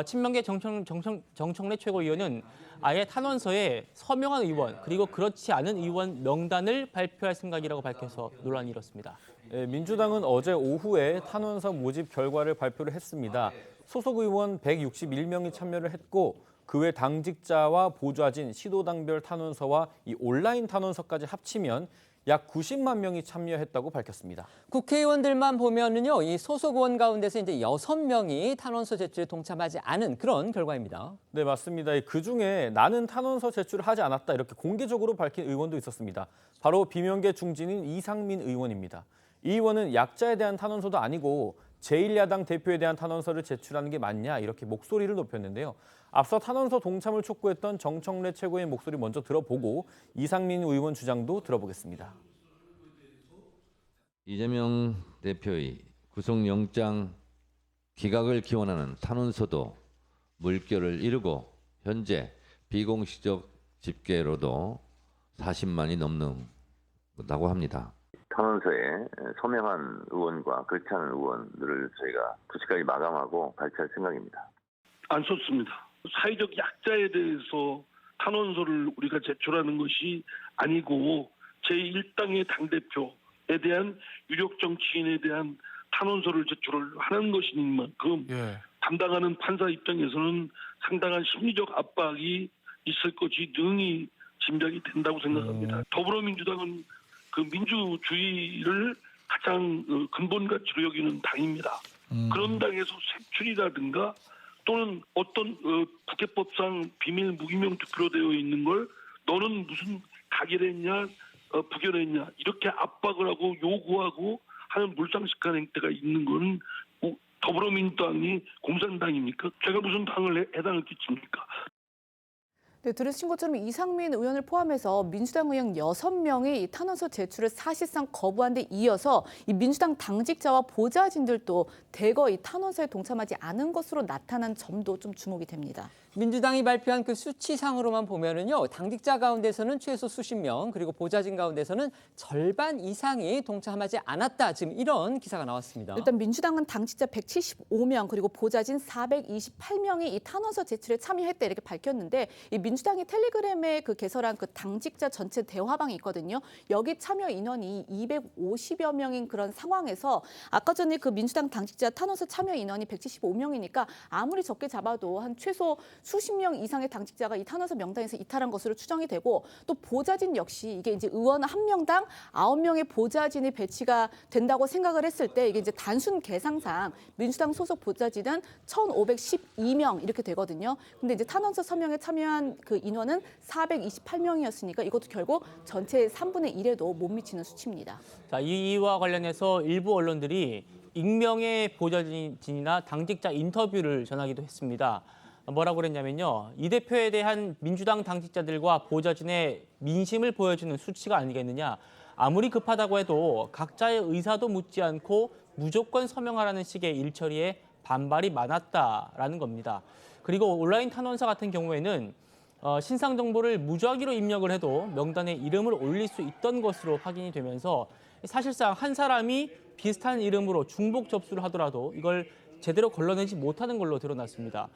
친명계 정청래 최고위원은 아예 탄원서에 서명한 의원 그리고 그렇지 않은 의원 명단을 발표할 생각이라고 밝혀서 논란이 일었습니다. 네, 민주당은 어제 오후에 탄원서 모집 결과를 발표를 했습니다. 소속 의원 161명이 참여를 했고 그 외 당직자와 보좌진, 시도당별 탄원서와 이 온라인 탄원서까지 합치면 약 90만 명이 참여했다고 밝혔습니다. 국회의원들만 보면은요, 이 소속 의원 가운데서 이제 6명이 탄원서 제출에 동참하지 않은 그런 결과입니다. 네, 맞습니다. 그 중에 나는 탄원서 제출을 하지 않았다 이렇게 공개적으로 밝힌 의원도 있었습니다. 바로 비명계 중진인 이상민 의원입니다. 이 의원은 약자에 대한 탄원서도 아니고 제1야당 대표에 대한 탄원서를 제출하는 게 맞냐 이렇게 목소리를 높였는데요. 앞서 탄원서 동참을 촉구했던 정청래 최고의 목소리 먼저 들어보고 이상민 의원 주장도 들어보겠습니다. 이재명 대표의 구속영장 기각을 기원하는 탄원서도 물결을 이루고 현재 비공식적 집계로도 40만이 넘는다고 합니다. 탄원서에 서명한 의원과 그렇지 않은 의원들을 저희가 2시까지 마감하고 발표할 생각입니다. 안 썼습니다. 사회적 약자에 대해서 탄원서를 우리가 제출하는 것이 아니고 제1당의 당대표에 대한 유력 정치인에 대한 탄원서를 제출을 하는 것인 만큼 담당하는 판사 입장에서는 상당한 심리적 압박이 있을 것이 능히 짐작이 된다고 생각합니다. 더불어민주당은 그 민주주의를 가장 근본 가치로 여기는 당입니다. 그런 당에서 색출이라든가 또는 어떤 국회법상 비밀 무기명 투표로 되어 있는 걸 너는 무슨 가결했냐 부결했냐 이렇게 압박을 하고 요구하고 하는 물상식한 행태가 있는 거는 더불어민주당이 공산당입니까? 제가 무슨 당을 해당을 끼칩니까? 네, 들으신 것처럼 이상민 의원을 포함해서 민주당 의원 6명이 이 탄원서 제출을 사실상 거부한 데 이어서 이 민주당 당직자와 보좌진들도 대거 이 탄원서에 동참하지 않은 것으로 나타난 점도 좀 주목이 됩니다. 민주당이 발표한 그 수치상으로만 보면은요, 당직자 가운데서는 최소 수십 명, 그리고 보좌진 가운데서는 절반 이상이 동참하지 않았다. 지금 이런 기사가 나왔습니다. 일단 민주당은 당직자 175명 그리고 보좌진 428명이 이 탄원서 제출에 참여했다 이렇게 밝혔는데 이 민주당이 텔레그램에 그 개설한 그 당직자 전체 대화방이 있거든요. 여기 참여 인원이 250여 명인 그런 상황에서 아까 전에 그 민주당 당직자 탄원서 참여 인원이 175명이니까 아무리 적게 잡아도 한 최소 수십 명 이상의 당직자가 이 탄원서 명단에서 이탈한 것으로 추정이 되고 또 보좌진 역시 이게 이제 의원 한 명당 9명의 보좌진이 배치가 된다고 생각을 했을 때 이게 이제 단순 계상상 민주당 소속 보좌진은 1,512명 이렇게 되거든요. 근데 이제 탄원서 서명에 참여한 그 인원은 428명이었으니까 이것도 결국 전체의 3분의 1에도 못 미치는 수치입니다. 자, 이와 관련해서 일부 언론들이 익명의 보좌진이나 당직자 인터뷰를 전하기도 했습니다. 뭐라고 그랬냐면요. 이 대표에 대한 민주당 당직자들과 보좌진의 민심을 보여주는 수치가 아니겠느냐. 아무리 급하다고 해도 각자의 의사도 묻지 않고 무조건 서명하라는 식의 일처리에 반발이 많았다라는 겁니다. 그리고 온라인 탄원서 같은 경우에는 신상 정보를 무작위로 입력을 해도 명단에 이름을 올릴 수 있던 것으로 확인이 되면서 사실상 한 사람이 비슷한 이름으로 중복 접수를 하더라도 이걸 제대로 걸러내지 못하는 걸로 드러났습니다.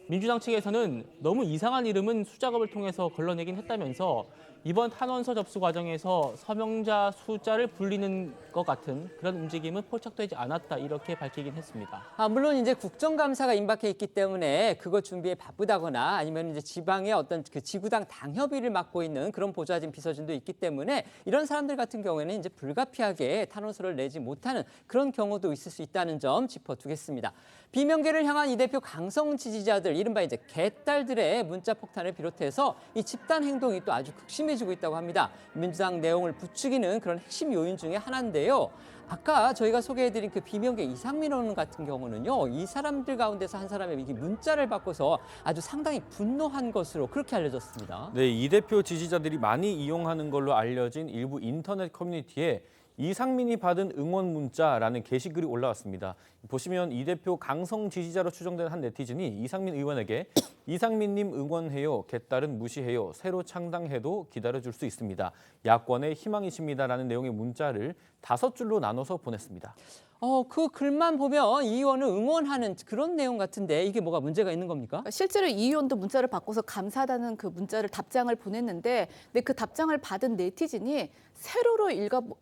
민주당 측에서는 너무 이상한 이름은 수작업을 통해서 걸러내긴 했다면서 이번 탄원서 접수 과정에서 서명자 숫자를 불리는 것 같은 그런 움직임은 포착되지 않았다 이렇게 밝히긴 했습니다. 물론 이제 국정감사가 임박해 있기 때문에 그거 준비에 바쁘다거나 아니면 이제 지방의 어떤 그 지구당 당협위를 맡고 있는 그런 보좌진 비서진도 있기 때문에 이런 사람들 같은 경우에는 이제 불가피하게 탄원서를 내지 못하는 그런 경우도 있을 수 있다는 점 짚어두겠습니다. 비명계를 향한 이 대표 강성 지지자들 이른바 이제 개딸들의 문자 폭탄을 비롯해서 이 집단 행동이 또 아주 극심해지고 있다고 합니다. 민주당 내용을 부추기는 그런 핵심 요인 중에 하나인데요. 아까 저희가 소개해드린 그 비명계 이상민 의원 같은 경우는요. 이 사람들 가운데서 한 사람의 이 문자를 받고서 아주 상당히 분노한 것으로 그렇게 알려졌습니다. 네, 이 대표 지지자들이 많이 이용하는 걸로 알려진 일부 인터넷 커뮤니티에 이상민이 받은 응원 문자라는 게시글이 올라왔습니다. 보시면 이 대표 강성 지지자로 추정되는 한 네티즌이 이상민 의원에게 이상민님 응원해요. 개딸은 무시해요. 새로 창당해도 기다려줄 수 있습니다. 야권의 희망이십니다라는 내용의 문자를 5줄로 나눠서 보냈습니다. 그 글만 보면 이 의원을 응원하는 그런 내용 같은데 이게 뭐가 문제가 있는 겁니까? 실제로 이 의원도 문자를 바꿔서 감사하다는 그 문자를 답장을 보냈는데 근데 그 답장을 받은 네티즌이 세로로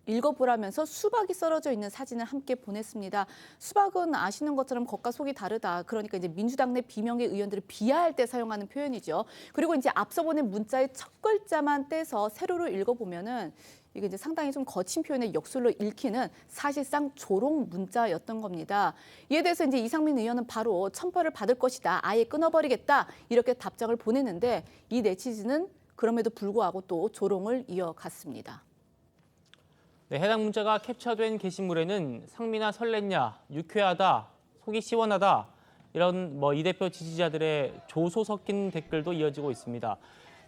읽어보라면서 수박이 썰어져 있는 사진을 함께 보냈습니다. 수박은 아시는 것처럼 겉과 속이 다르다. 그러니까 이제 민주당 내 비명계 의원들을 비하할 때 사용하는 표현이죠. 그리고 이제 앞서 보낸 문자의 첫 글자만 떼서 세로로 읽어보면은 이게 이제 상당히 좀 거친 표현의 역술로 읽히는 사실상 조롱 문자였던 겁니다. 이에 대해서 이제 이상민 의원은 바로 천벌을 받을 것이다. 아예 끊어버리겠다. 이렇게 답장을 보냈는데 이 네티즌은 그럼에도 불구하고 또 조롱을 이어갔습니다. 네, 해당 문자가 캡처된 게시물에는 상민아 설렜냐, 유쾌하다, 속이 시원하다 이런 이 대표 지지자들의 조소 섞인 댓글도 이어지고 있습니다.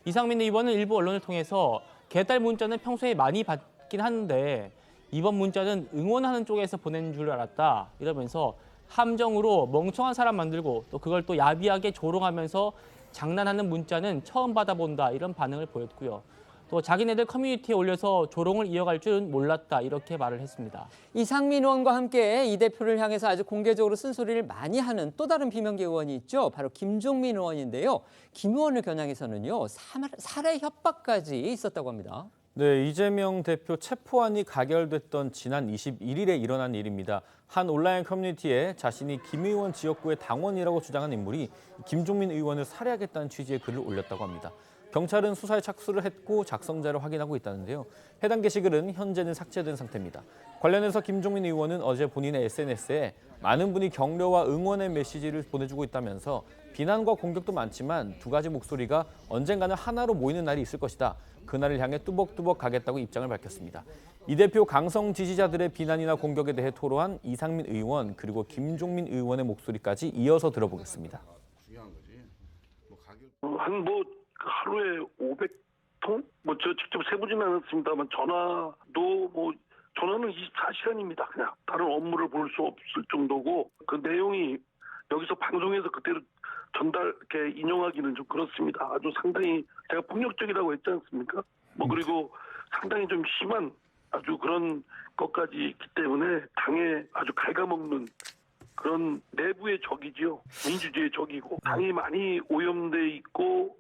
이상민 의원은 일부 언론을 통해서 개딸 문자는 평소에 많이 받긴 하는데 이번 문자는 응원하는 쪽에서 보낸 줄 알았다 이러면서 함정으로 멍청한 사람 만들고 또 그걸 또 야비하게 조롱하면서 장난하는 문자는 처음 받아본다 이런 반응을 보였고요. 또 자기네들 커뮤니티에 올려서 조롱을 이어갈 줄은 몰랐다 이렇게 말을 했습니다. 이상민 의원과 함께 이 대표를 향해서 아주 공개적으로 쓴소리를 많이 하는 또 다른 비명계 의원이 있죠. 바로 김종민 의원인데요. 김 의원을 겨냥해서는요. 살해 협박까지 있었다고 합니다. 네, 이재명 대표 체포안이 가결됐던 지난 21일에 일어난 일입니다. 한 온라인 커뮤니티에 자신이 김 의원 지역구의 당원이라고 주장한 인물이 김종민 의원을 살해하겠다는 취지의 글을 올렸다고 합니다. 경찰은 수사에 착수를 했고 작성자를 확인하고 있다는데요. 해당 게시글은 현재는 삭제된 상태입니다. 관련해서 김종민 의원은 어제 본인의 SNS에 많은 분이 격려와 응원의 메시지를 보내주고 있다면서 비난과 공격도 많지만 두 가지 목소리가 언젠가는 하나로 모이는 날이 있을 것이다. 그날을 향해 뚜벅뚜벅 가겠다고 입장을 밝혔습니다. 이 대표 강성 지지자들의 비난이나 공격에 대해 토로한 이상민 의원 그리고 김종민 의원의 목소리까지 이어서 들어보겠습니다. 하루에 500통? 저 직접 세보지는 않았습니다만 전화는 24시간입니다. 그냥 다른 업무를 볼 수 없을 정도고 그 내용이 여기서 방송에서 그대로 이렇게 인용하기는 좀 그렇습니다. 아주 상당히 제가 폭력적이라고 했지 않습니까? 그리고 상당히 좀 심한 아주 그런 것까지 있기 때문에 당에 아주 갉아먹는 그런 내부의 적이지요. 민주주의의 적이고 당이 많이 오염돼 있고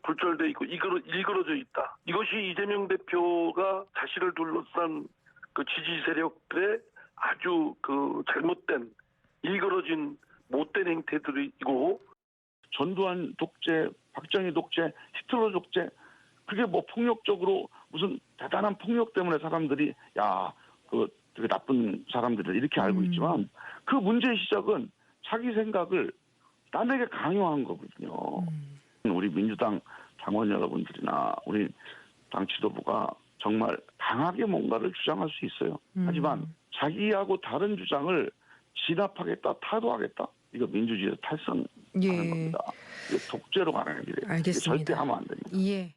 불철돼 있고 일그러져 있다. 이것이 이재명 대표가 자신을 둘러싼 그 지지 세력들의 아주 그 잘못된 일그러진 못된 행태들이고 전두환 독재, 박정희 독재, 히틀러 독재 그게 폭력적으로 무슨 대단한 폭력 때문에 사람들이 되게 나쁜 사람들을 이렇게 알고 있지만 그 문제의 시작은 자기 생각을 남에게 강요한 거거든요. 우리 민주당 당원 여러분들이나 우리 당 지도부가 정말 강하게 뭔가를 주장할 수 있어요. 하지만 자기하고 다른 주장을 진압하겠다, 타도하겠다. 이거 민주주의에서 탈선하는 겁니다. 이거 독재로 가는 길이에요. 알겠습니다. 절대 하면 안 됩니다. 예.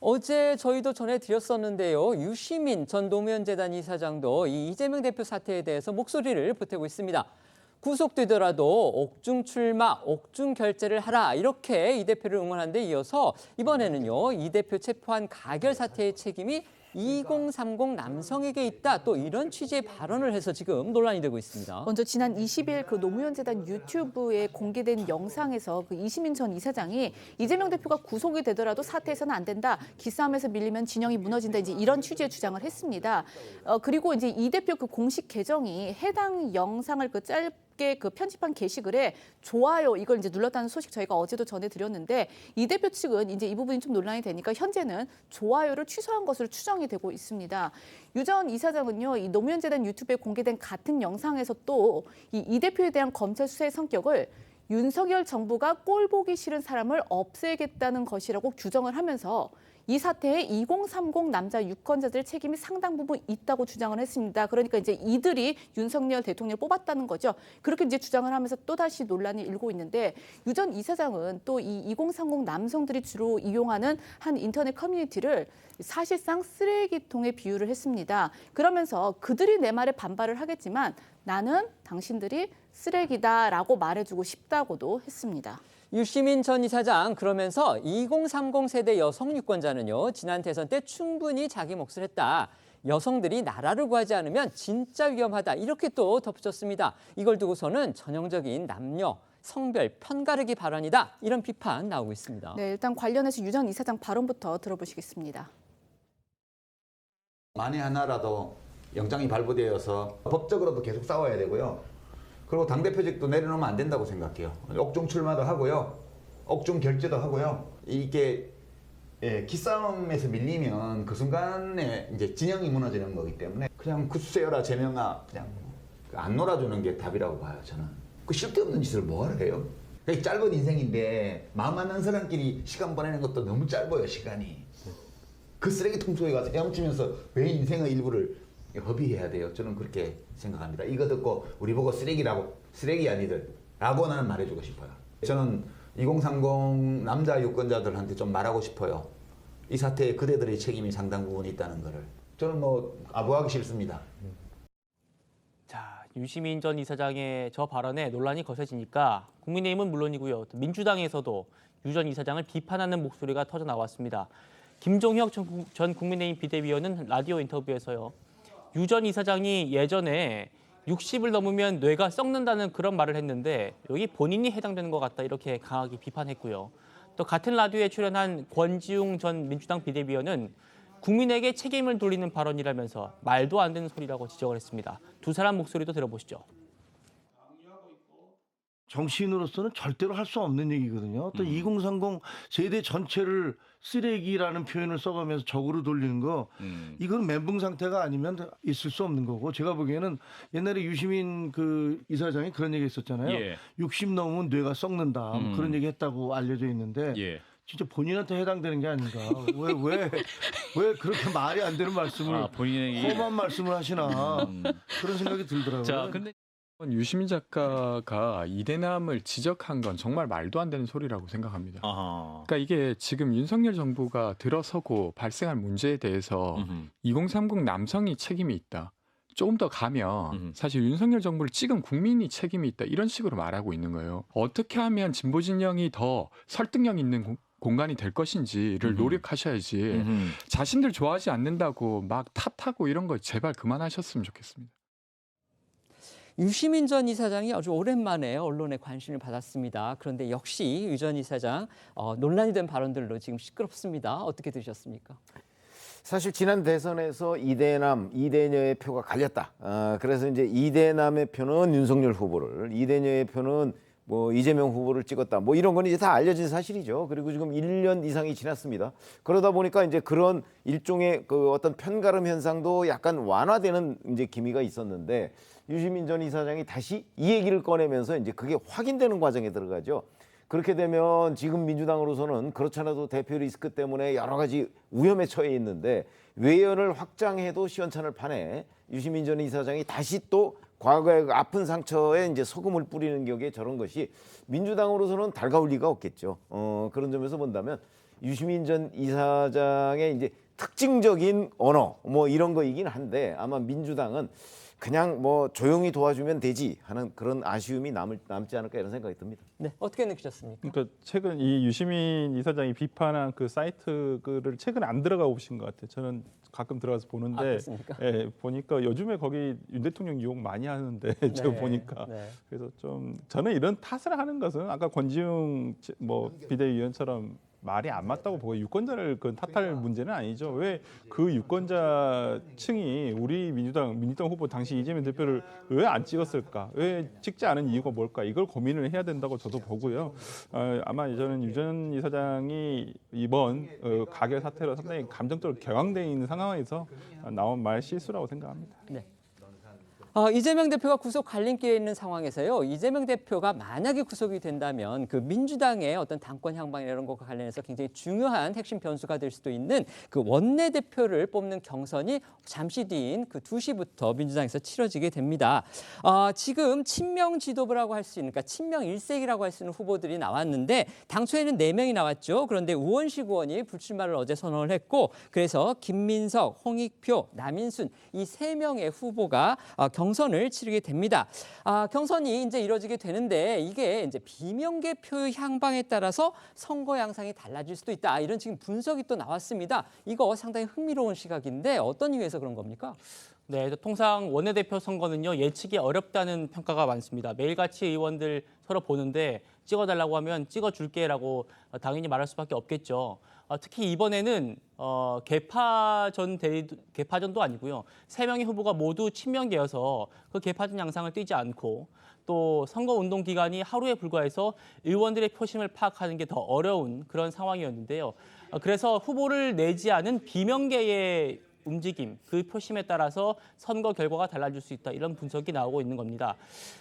어제 저희도 전해드렸었는데요. 유시민 전 노무현재단 이사장도 이 이재명 대표 사태에 대해서 목소리를 보태고 있습니다. 구속되더라도 옥중 출마, 옥중 결재를 하라 이렇게 이 대표를 응원한 데 이어서 이번에는요. 이 대표 체포한 가결 사태의 책임이 2030 남성에게 있다. 또 이런 취지의 발언을 해서 지금 논란이 되고 있습니다. 먼저 지난 20일 그 노무현재단 유튜브에 공개된 영상에서 그 이시민 전 이사장이 이재명 대표가 구속이 되더라도 사퇴해서는 안 된다. 기싸움에서 밀리면 진영이 무너진다. 이제 이런 취지의 주장을 했습니다. 그리고 이제 이 대표 그 공식 계정이 해당 영상을 그 짧게 그 편집한 게시글에 좋아요 이걸 이제 눌렀다는 소식 저희가 어제도 전해드렸는데 이 대표 측은 이제 이 부분이 좀 논란이 되니까 현재는 좋아요를 취소한 것으로 추정이 되고 있습니다. 유 전 이사장은요, 이 노무현재단 유튜브에 공개된 같은 영상에서 또 이 대표에 대한 검찰 수사의 성격을 윤석열 정부가 꼴 보기 싫은 사람을 없애겠다는 것이라고 규정을 하면서 이 사태에 2030 남자 유권자들 책임이 상당 부분 있다고 주장을 했습니다. 그러니까 이제 이들이 윤석열 대통령을 뽑았다는 거죠. 그렇게 이제 주장을 하면서 또다시 논란이 일고 있는데 유 전 이사장은 또 이 2030 남성들이 주로 이용하는 한 인터넷 커뮤니티를 사실상 쓰레기통에 비유를 했습니다. 그러면서 그들이 내 말에 반발을 하겠지만 나는 당신들이 쓰레기다라고 말해주고 싶다고도 했습니다. 유시민 전 이사장 그러면서 2030 세대 여성 유권자는요. 지난 대선 때 충분히 자기 몫을 했다. 여성들이 나라를 구하지 않으면 진짜 위험하다. 이렇게 또 덧붙였습니다. 이걸 두고서는 전형적인 남녀, 성별 편가르기 발언이다. 이런 비판 나오고 있습니다. 네, 일단 관련해서 유 전 이사장 발언부터 들어보시겠습니다. 만에 하나라도 영장이 발부되어서 법적으로도 계속 싸워야 되고요. 그리고 당대표직도 내려놓으면 안 된다고 생각해요. 옥중 출마도 하고요. 옥중 결재도 하고요. 이게 기싸움에서 밀리면 그 순간에 이제 진영이 무너지는 거기 때문에 그냥 굳세어라 제명아 그냥 안 놀아주는 게 답이라고 봐요. 저는. 그 쓸데없는 짓을 뭐하러 해요? 짧은 인생인데 마음 맞는 사람끼리 시간 보내는 것도 너무 짧아요. 시간이. 그 쓰레기통 속에 가서 헤엄치면서 왜 인생의 일부를 허비해야 돼요. 저는 그렇게 생각합니다. 이거 듣고 우리 보고 쓰레기 아니들 라고 나는 말해주고 싶어요. 저는 2030 남자 유권자들한테 좀 말하고 싶어요. 이 사태에 그대들의 책임이 상당 부분 있다는 거를. 저는 아부하기 싫습니다. 자, 유시민 전 이사장의 저 발언에 논란이 거세지니까 국민의힘은 물론이고요. 민주당에서도 유 전 이사장을 비판하는 목소리가 터져 나왔습니다. 김종혁 전 국민의힘 비대위원은 라디오 인터뷰에서요. 유 전 이사장이 예전에 60을 넘으면 뇌가 썩는다는 그런 말을 했는데 여기 본인이 해당되는 것 같다 이렇게 강하게 비판했고요. 또 같은 라디오에 출연한 권지웅 전 민주당 비대위원은 국민에게 책임을 돌리는 발언이라면서 말도 안 되는 소리라고 지적을 했습니다. 두 사람 목소리도 들어보시죠. 정치인으로서는 절대로 할 수 없는 얘기거든요. 또 2030 세대 전체를 쓰레기라는 표현을 써가면서 적으로 돌리는 거, 이건 멘붕 상태가 아니면 있을 수 없는 거고, 제가 보기에는 옛날에 유시민 그 이사장이 그런 얘기 했었잖아요. 예. 60 넘으면 뇌가 썩는다. 뭐 그런 얘기 했다고 알려져 있는데 예. 진짜 본인한테 해당되는 게 아닌가. 왜 그렇게 말이 안 되는 말씀을 본인의 험한 말씀을 하시나 그런 생각이 들더라고요. 자, 근데 유시민 작가가 이대남을 지적한 건 정말 말도 안 되는 소리라고 생각합니다. 그러니까 이게 지금 윤석열 정부가 들어서고 발생할 문제에 대해서 2030 남성이 책임이 있다. 조금 더 가면 사실 윤석열 정부를 찍은 국민이 책임이 있다. 이런 식으로 말하고 있는 거예요. 어떻게 하면 진보 진영이 더 설득력 있는 공간이 될 것인지를 노력하셔야지 자신들 좋아하지 않는다고 막 탓하고 이런 거 제발 그만하셨으면 좋겠습니다. 유시민 전 이사장이 아주 오랜만에 언론의 관심을 받았습니다. 그런데 역시 유 전 이사장 논란이 된 발언들로 지금 시끄럽습니다. 어떻게 들으셨습니까? 사실 지난 대선에서 이대남, 이대녀의 표가 갈렸다. 그래서 이제 이대남의 표는 윤석열 후보를, 이대녀의 표는 뭐 이재명 후보를 찍었다. 뭐 이런 건 이제 다 알려진 사실이죠. 그리고 지금 1년 이상이 지났습니다. 그러다 보니까 이제 그런 일종의 그 어떤 편가름 현상도 약간 완화되는 이제 기미가 있었는데, 유시민 전 이사장이 다시 이 얘기를 꺼내면서 이제 그게 확인되는 과정에 들어가죠. 그렇게 되면 지금 민주당으로서는 그렇지 않아도 대표 리스크 때문에 여러 가지 위험에 처해 있는데, 외연을 확장해도 시원찮을 판에 유시민 전 이사장이 다시 또 과거의 아픈 상처에 이제 소금을 뿌리는 격에 저런 것이 민주당으로서는 달가울 리가 없겠죠. 그런 점에서 본다면 유시민 전 이사장의 이제 특징적인 언어 뭐 이런 거이긴 한데, 아마 민주당은 그냥 뭐 조용히 도와주면 되지 하는 그런 아쉬움이 남지 않을까 이런 생각이 듭니다. 네, 어떻게 느끼셨습니까? 그러니까 최근 이 유시민 이사장이 비판한 그 사이트 글을 최근에 안 들어가 보신 것 같아요. 저는 가끔 들어가서 보는데, 그렇습니까? 예, 보니까 요즘에 거기 윤 대통령 욕 많이 하는데 제가 보니까 그래서 좀 저는 이런 탓을 하는 것은 아까 권지웅 뭐 비대위원처럼 말이 안 맞다고 보고, 유권자를 그 탓할 문제는 아니죠. 왜 그 유권자층이 우리 민주당 후보 당시 이재명 대표를 왜 안 찍었을까? 왜 찍지 않은 이유가 뭘까? 이걸 고민을 해야 된다고 저도 보고요. 아마 저는 유 전 이사장이 이번 가결 사태로 상당히 감정적으로 격앙돼 있는 상황에서 나온 말 실수라고 생각합니다. 네. 이재명 대표가 구속 갈림길에 있는 상황에서요. 이재명 대표가 만약에 구속이 된다면 그 민주당의 어떤 당권 향방 이런 것과 관련해서 굉장히 중요한 핵심 변수가 될 수도 있는 그 원내대표를 뽑는 경선이 잠시 뒤인 그 2시부터 민주당에서 치러지게 됩니다. 지금 친명 지도부라고 할 수 있는, 그러니까 친명 일색이라고 할 수 있는 후보들이 나왔는데, 당초에는 4명이 나왔죠. 그런데 우원식 의원이 불출마를 어제 선언을 했고, 그래서 김민석, 홍익표, 남인순 이 3명의 후보가 경선을 치르게 됩니다. 경선이 이제 이뤄지게 되는데, 이게 이제 비명계표 향방에 따라서 선거 양상이 달라질 수도 있다. 이런 지금 분석이 또 나왔습니다. 이거 상당히 흥미로운 시각인데 어떤 이유에서 그런 겁니까? 네, 통상 원내대표 선거는요, 예측이 어렵다는 평가가 많습니다. 매일같이 의원들 서로 보는데 찍어달라고 하면 찍어줄게라고 당연히 말할 수밖에 없겠죠. 특히 이번에는 개파전도 아니고요. 3명의 후보가 모두 친명계여서 그 개파전 양상을 띠지 않고, 또 선거운동 기간이 하루에 불과해서 의원들의 표심을 파악하는 게 더 어려운 그런 상황이었는데요. 그래서 후보를 내지 않은 비명계의 움직임, 그 표심에 따라서 선거 결과가 달라질 수 있다. 이런 분석이 나오고 있는 겁니다.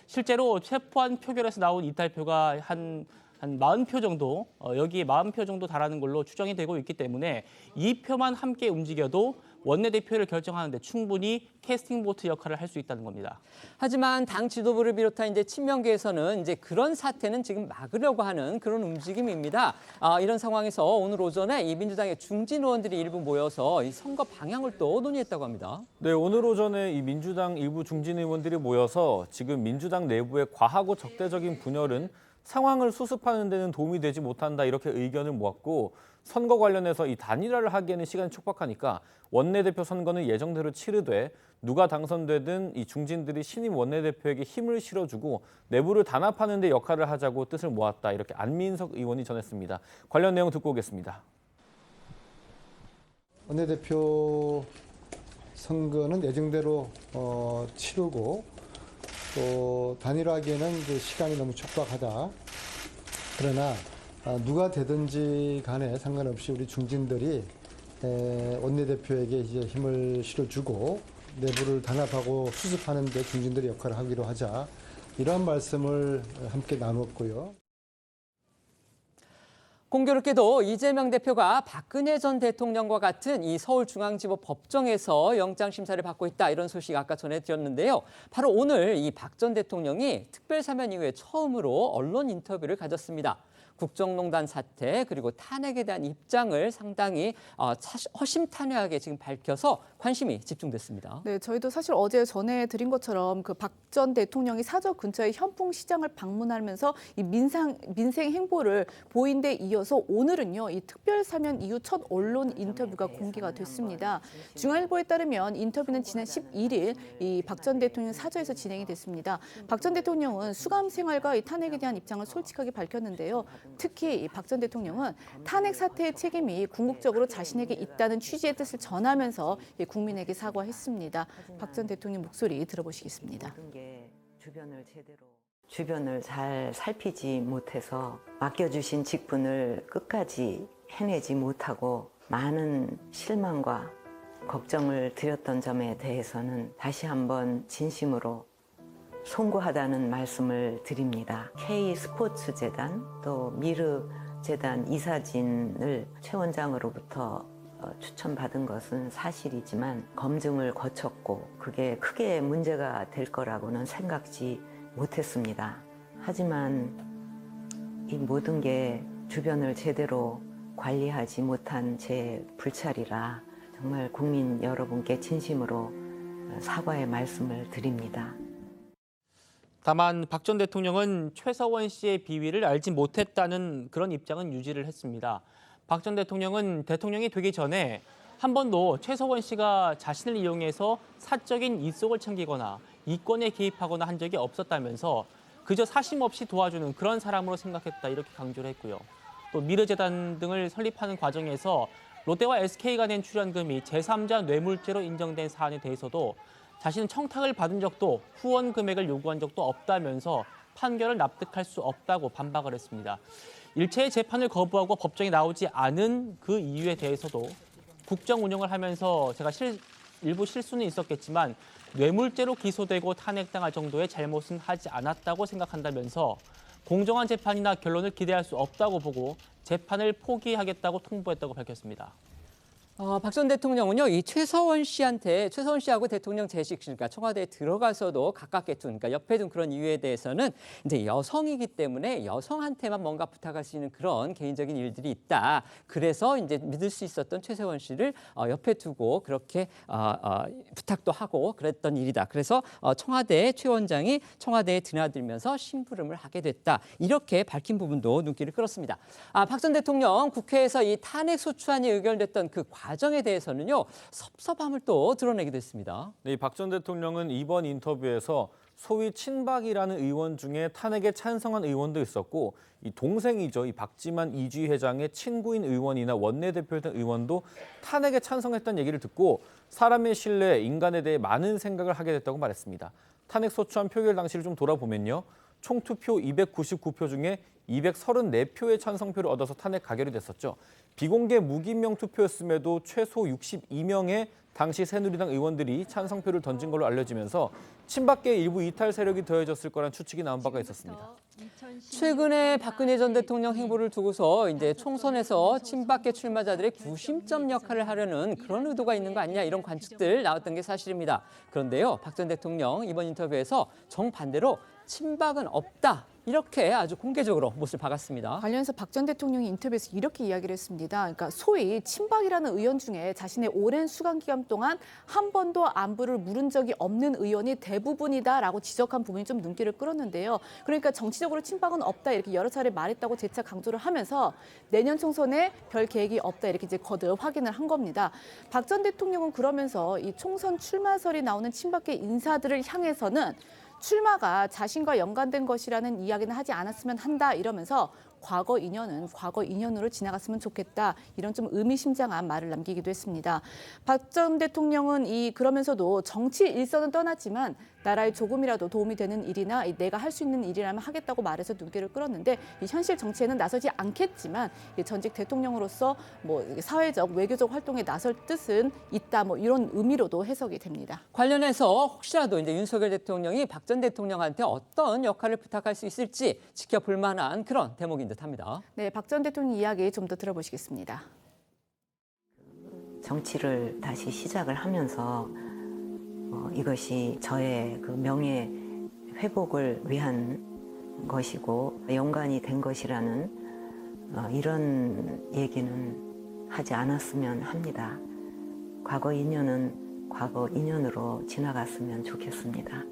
실제로 체포한 표결에서 나온 이탈표가 한 40표 정도, 여기에 40표 정도 달하는 걸로 추정이 되고 있기 때문에 이 표만 함께 움직여도 원내대표를 결정하는데 충분히 캐스팅 보트 역할을 할 수 있다는 겁니다. 하지만 당 지도부를 비롯한 이제 친명계에서는 이제 그런 사태는 지금 막으려고 하는 그런 움직임입니다. 이런 상황에서 오늘 오전에 이 민주당의 중진 의원들이 일부 모여서 이 선거 방향을 또 논의했다고 합니다. 네, 오늘 오전에 이 민주당 일부 중진 의원들이 모여서 지금 민주당 내부의 과하고 적대적인 분열은 상황을 수습하는 데는 도움이 되지 못한다, 이렇게 의견을 모았고, 선거 관련해서 이 단일화를 하기에는 시간이 촉박하니까 원내대표 선거는 예정대로 치르되 누가 당선되든 이 중진들이 신임 원내대표에게 힘을 실어주고 내부를 단합하는 데 역할을 하자고 뜻을 모았다, 이렇게 안민석 의원이 전했습니다. 관련 내용 듣고 오겠습니다. 원내대표 선거는 예정대로 치르고 또 단일화하기에는 이제 시간이 너무 촉박하다. 그러나 누가 되든지 간에 상관없이 우리 중진들이 원내대표에게 이제 힘을 실어주고 내부를 단합하고 수습하는 데 중진들의 역할을 하기로 하자. 이러한 말씀을 함께 나눴고요. 공교롭게도 이재명 대표가 박근혜 전 대통령과 같은 이 서울중앙지법 법정에서 영장심사를 받고 있다, 이런 소식 아까 전해드렸는데요. 바로 오늘 이 박 전 대통령이 특별사면 이후에 처음으로 언론 인터뷰를 가졌습니다. 국정농단 사태 그리고 탄핵에 대한 입장을 상당히 허심탄회하게 지금 밝혀서 관심이 집중됐습니다. 네, 저희도 사실 어제 전해드린 것처럼 그 박 전 대통령이 사저 근처의 현풍시장을 방문하면서 이 민생 행보를 보인 데 이어서 오늘은요, 이 특별사면 이후 첫 언론 인터뷰가 공개가 됐습니다. 중앙일보에 따르면 인터뷰는 지난 11일 이 박 전 대통령 사저에서 진행이 됐습니다. 박 전 대통령은 수감 생활과 이 탄핵에 대한 입장을 솔직하게 밝혔는데요. 특히 박 전 대통령은 탄핵 사태의 책임이 궁극적으로 자신에게 있다는 취지의 뜻을 전하면서 국민에게 사과했습니다. 박 전 대통령 목소리 들어보시겠습니다. 주변을 잘 살피지 못해서 맡겨주신 직분을 끝까지 해내지 못하고 많은 실망과 걱정을 드렸던 점에 대해서는 다시 한번 진심으로 송구하다는 말씀을 드립니다. K스포츠재단 또 미르재단 이사진을 최 원장으로부터 추천받은 것은 사실이지만 검증을 거쳤고 그게 크게 문제가 될 거라고는 생각지 못했습니다. 하지만 이 모든 게 주변을 제대로 관리하지 못한 제 불찰이라 정말 국민 여러분께 진심으로 사과의 말씀을 드립니다. 다만 박 전 대통령은 최서원 씨의 비위를 알지 못했다는 그런 입장은 유지를 했습니다. 박 전 대통령은 대통령이 되기 전에 한 번도 최서원 씨가 자신을 이용해서 사적인 이속을 챙기거나 이권에 개입하거나 한 적이 없었다면서 그저 사심 없이 도와주는 그런 사람으로 생각했다, 이렇게 강조를 했고요. 또 미르재단 등을 설립하는 과정에서 롯데와 SK가 낸 출연금이 제3자 뇌물죄로 인정된 사안에 대해서도 자신은 청탁을 받은 적도 후원 금액을 요구한 적도 없다면서 판결을 납득할 수 없다고 반박을 했습니다. 일체의 재판을 거부하고 법정에 나오지 않은 그 이유에 대해서도 국정 운영을 하면서 제가 일부 실수는 있었겠지만 뇌물죄로 기소되고 탄핵당할 정도의 잘못은 하지 않았다고 생각한다면서 공정한 재판이나 결론을 기대할 수 없다고 보고 재판을 포기하겠다고 통보했다고 밝혔습니다. 박 전 대통령은요, 이 최서원 씨하고 대통령 재직, 그러니까 청와대에 들어가서도 가깝게 둔, 그러니까 옆에 둔 그런 이유에 대해서는 이제 여성이기 때문에 여성한테만 뭔가 부탁할 수 있는 그런 개인적인 일들이 있다. 그래서 이제 믿을 수 있었던 최서원 씨를 옆에 두고 그렇게 부탁도 하고 그랬던 일이다. 그래서 청와대 최 원장이 청와대에 드나들면서 심부름을 하게 됐다. 이렇게 밝힌 부분도 눈길을 끌었습니다. 박 전 대통령 국회에서 이 탄핵 소추안이 의결됐던 그 과정에 대해서는요, 섭섭함을 또 드러내기도 했습니다. 네, 박 전 대통령은 이번 인터뷰에서 소위 친박이라는 의원 중에 탄핵에 찬성한 의원도 있었고, 이 동생이죠, 이 박지만 이주희 회장의 친구인 의원이나 원내대표였던 의원도 탄핵에 찬성했다는 얘기를 듣고 사람의 신뢰, 인간에 대해 많은 생각을 하게 됐다고 말했습니다. 탄핵 소추안 표결 당시를 좀 돌아보면요, 총 투표 299표 중에 234표의 찬성표를 얻어서 탄핵 가결이 됐었죠. 비공개 무기명 투표였음에도 최소 62명의 당시 새누리당 의원들이 찬성표를 던진 걸로 알려지면서 친박계 일부 이탈 세력이 더해졌을 거란 추측이 나온 바가 있었습니다. 최근에 박근혜 전 대통령 행보를 두고서 이제 총선에서 친박계 출마자들의 구심점 역할을 하려는 그런 의도가 있는 거 아니냐, 이런 관측들 나왔던 게 사실입니다. 그런데요, 박 전 대통령 이번 인터뷰에서 정반대로 친박은 없다, 이렇게 아주 공개적으로 못을 박았습니다. 관련해서 박 전 대통령이 인터뷰에서 이렇게 이야기를 했습니다. 그러니까 소위 친박이라는 의원 중에 자신의 오랜 수감 기간 동안 한 번도 안부를 물은 적이 없는 의원이 대부분이다라고 지적한 부분이 좀 눈길을 끌었는데요. 그러니까 정치적으로 친박은 없다, 이렇게 여러 차례 말했다고 재차 강조를 하면서 내년 총선에 별 계획이 없다, 이렇게 이제 거듭 확인을 한 겁니다. 박 전 대통령은 그러면서 이 총선 출마설이 나오는 친박계 인사들을 향해서는 출마가 자신과 연관된 것이라는 이야기는 하지 않았으면 한다, 이러면서 과거 인연은 과거 인연으로 지나갔으면 좋겠다, 이런 좀 의미심장한 말을 남기기도 했습니다. 박 전 대통령은 그러면서도 정치 일선은 떠났지만 나라에 조금이라도 도움이 되는 일이나 내가 할 수 있는 일이라면 하겠다고 말해서 눈길을 끌었는데 이 현실 정치에는 나서지 않겠지만 전직 대통령으로서 뭐 사회적 외교적 활동에 나설 뜻은 있다 뭐 이런 의미로도 해석이 됩니다. 관련해서 혹시라도 이제 윤석열 대통령이 박 전 대통령한테 어떤 역할을 부탁할 수 있을지 지켜볼 만한 그런 대목인 듯합니다. 네, 박 전 대통령 이야기 좀 더 들어보시겠습니다. 정치를 다시 시작을 하면서 이것이 저의 그 명예 회복을 위한 것이고 연관이 된 것이라는 이런 얘기는 하지 않았으면 합니다. 과거 인연은 과거 인연으로 지나갔으면 좋겠습니다.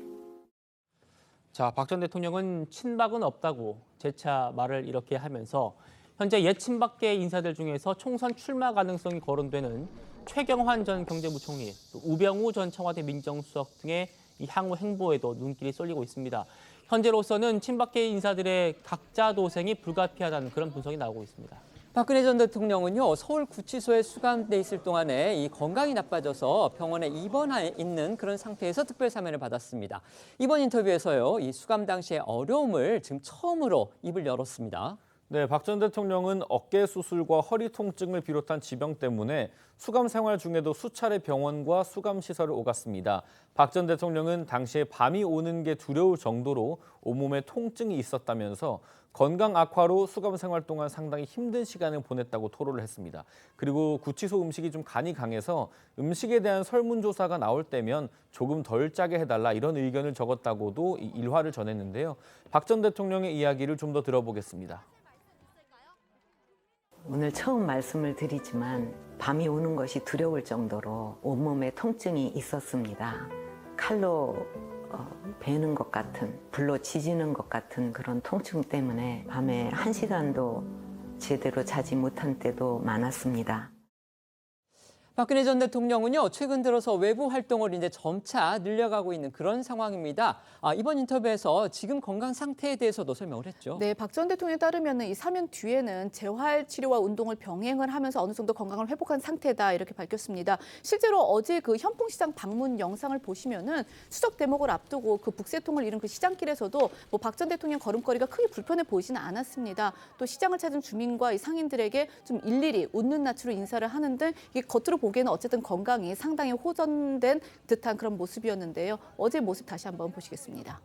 자, 박 전 대통령은 친박은 없다고 재차 말을 이렇게 하면서 현재 옛 친박계 인사들 중에서 총선 출마 가능성이 거론되는 최경환 전 경제부총리, 또 우병우 전 청와대 민정수석 등의 이 향후 행보에도 눈길이 쏠리고 있습니다. 현재로서는 친박계 인사들의 각자 도생이 불가피하다는 그런 분석이 나오고 있습니다. 박근혜 전 대통령은요, 서울 구치소에 수감돼 있을 동안에 이 건강이 나빠져서 병원에 입원해 있는 그런 상태에서 특별 사면을 받았습니다. 이번 인터뷰에서요, 이 수감 당시의 어려움을 지금 처음으로 입을 열었습니다. 네, 박 전 대통령은 어깨 수술과 허리 통증을 비롯한 지병 때문에 수감 생활 중에도 수차례 병원과 수감 시설을 오갔습니다. 박 전 대통령은 당시에 밤이 오는 게 두려울 정도로 온몸에 통증이 있었다면서 건강 악화로 수감 생활 동안 상당히 힘든 시간을 보냈다고 토로를 했습니다. 그리고 구치소 음식이 좀 간이 강해서 음식에 대한 설문조사가 나올 때면 조금 덜 짜게 해달라 이런 의견을 적었다고도 일화를 전했는데요. 박 전 대통령의 이야기를 좀 더 들어보겠습니다. 오늘 처음 말씀을 드리지만 밤이 오는 것이 두려울 정도로 온몸에 통증이 있었습니다. 칼로 베는 것 같은, 불로 지지는 것 같은 그런 통증 때문에 밤에 1시간도 제대로 자지 못한 때도 많았습니다. 박근혜 전 대통령은요, 최근 들어서 외부 활동을 이제 점차 늘려가고 있는 그런 상황입니다. 이번 인터뷰에서 지금 건강 상태에 대해서도 설명을 했죠. 네, 박 전 대통령에 따르면 이 사면 뒤에는 재활 치료와 운동을 병행을 하면서 어느 정도 건강을 회복한 상태다 이렇게 밝혔습니다. 실제로 어제 그 현풍시장 방문 영상을 보시면은 추석 대목을 앞두고 그 북새통을 이룬 그 시장길에서도 뭐 박 전 대통령 걸음걸이가 크게 불편해 보이지는 않았습니다. 또 시장을 찾은 주민과 이 상인들에게 좀 일일이 웃는 낯으로 인사를 하는 등 이게 겉으로 보기에는 어쨌든 건강이 상당히 호전된 듯한 그런 모습이었는데요. 어제 모습 다시 한번 보시겠습니다.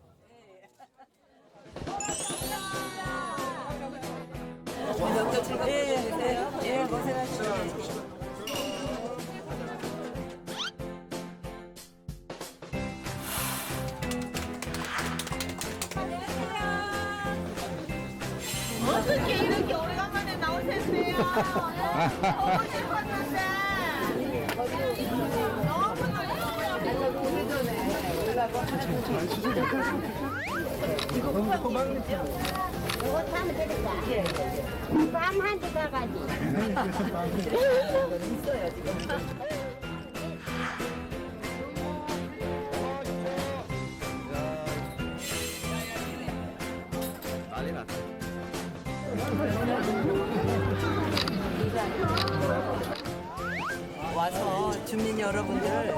예, 고생하셨습니다. 어떻게 이렇게 오래간만에 나오셨어요? 보고 싶었는데. 이거 사면 되겠다. 쌈한테 가가지고. 있어요, 지금. 난리 났다. 와서 주민 여러분들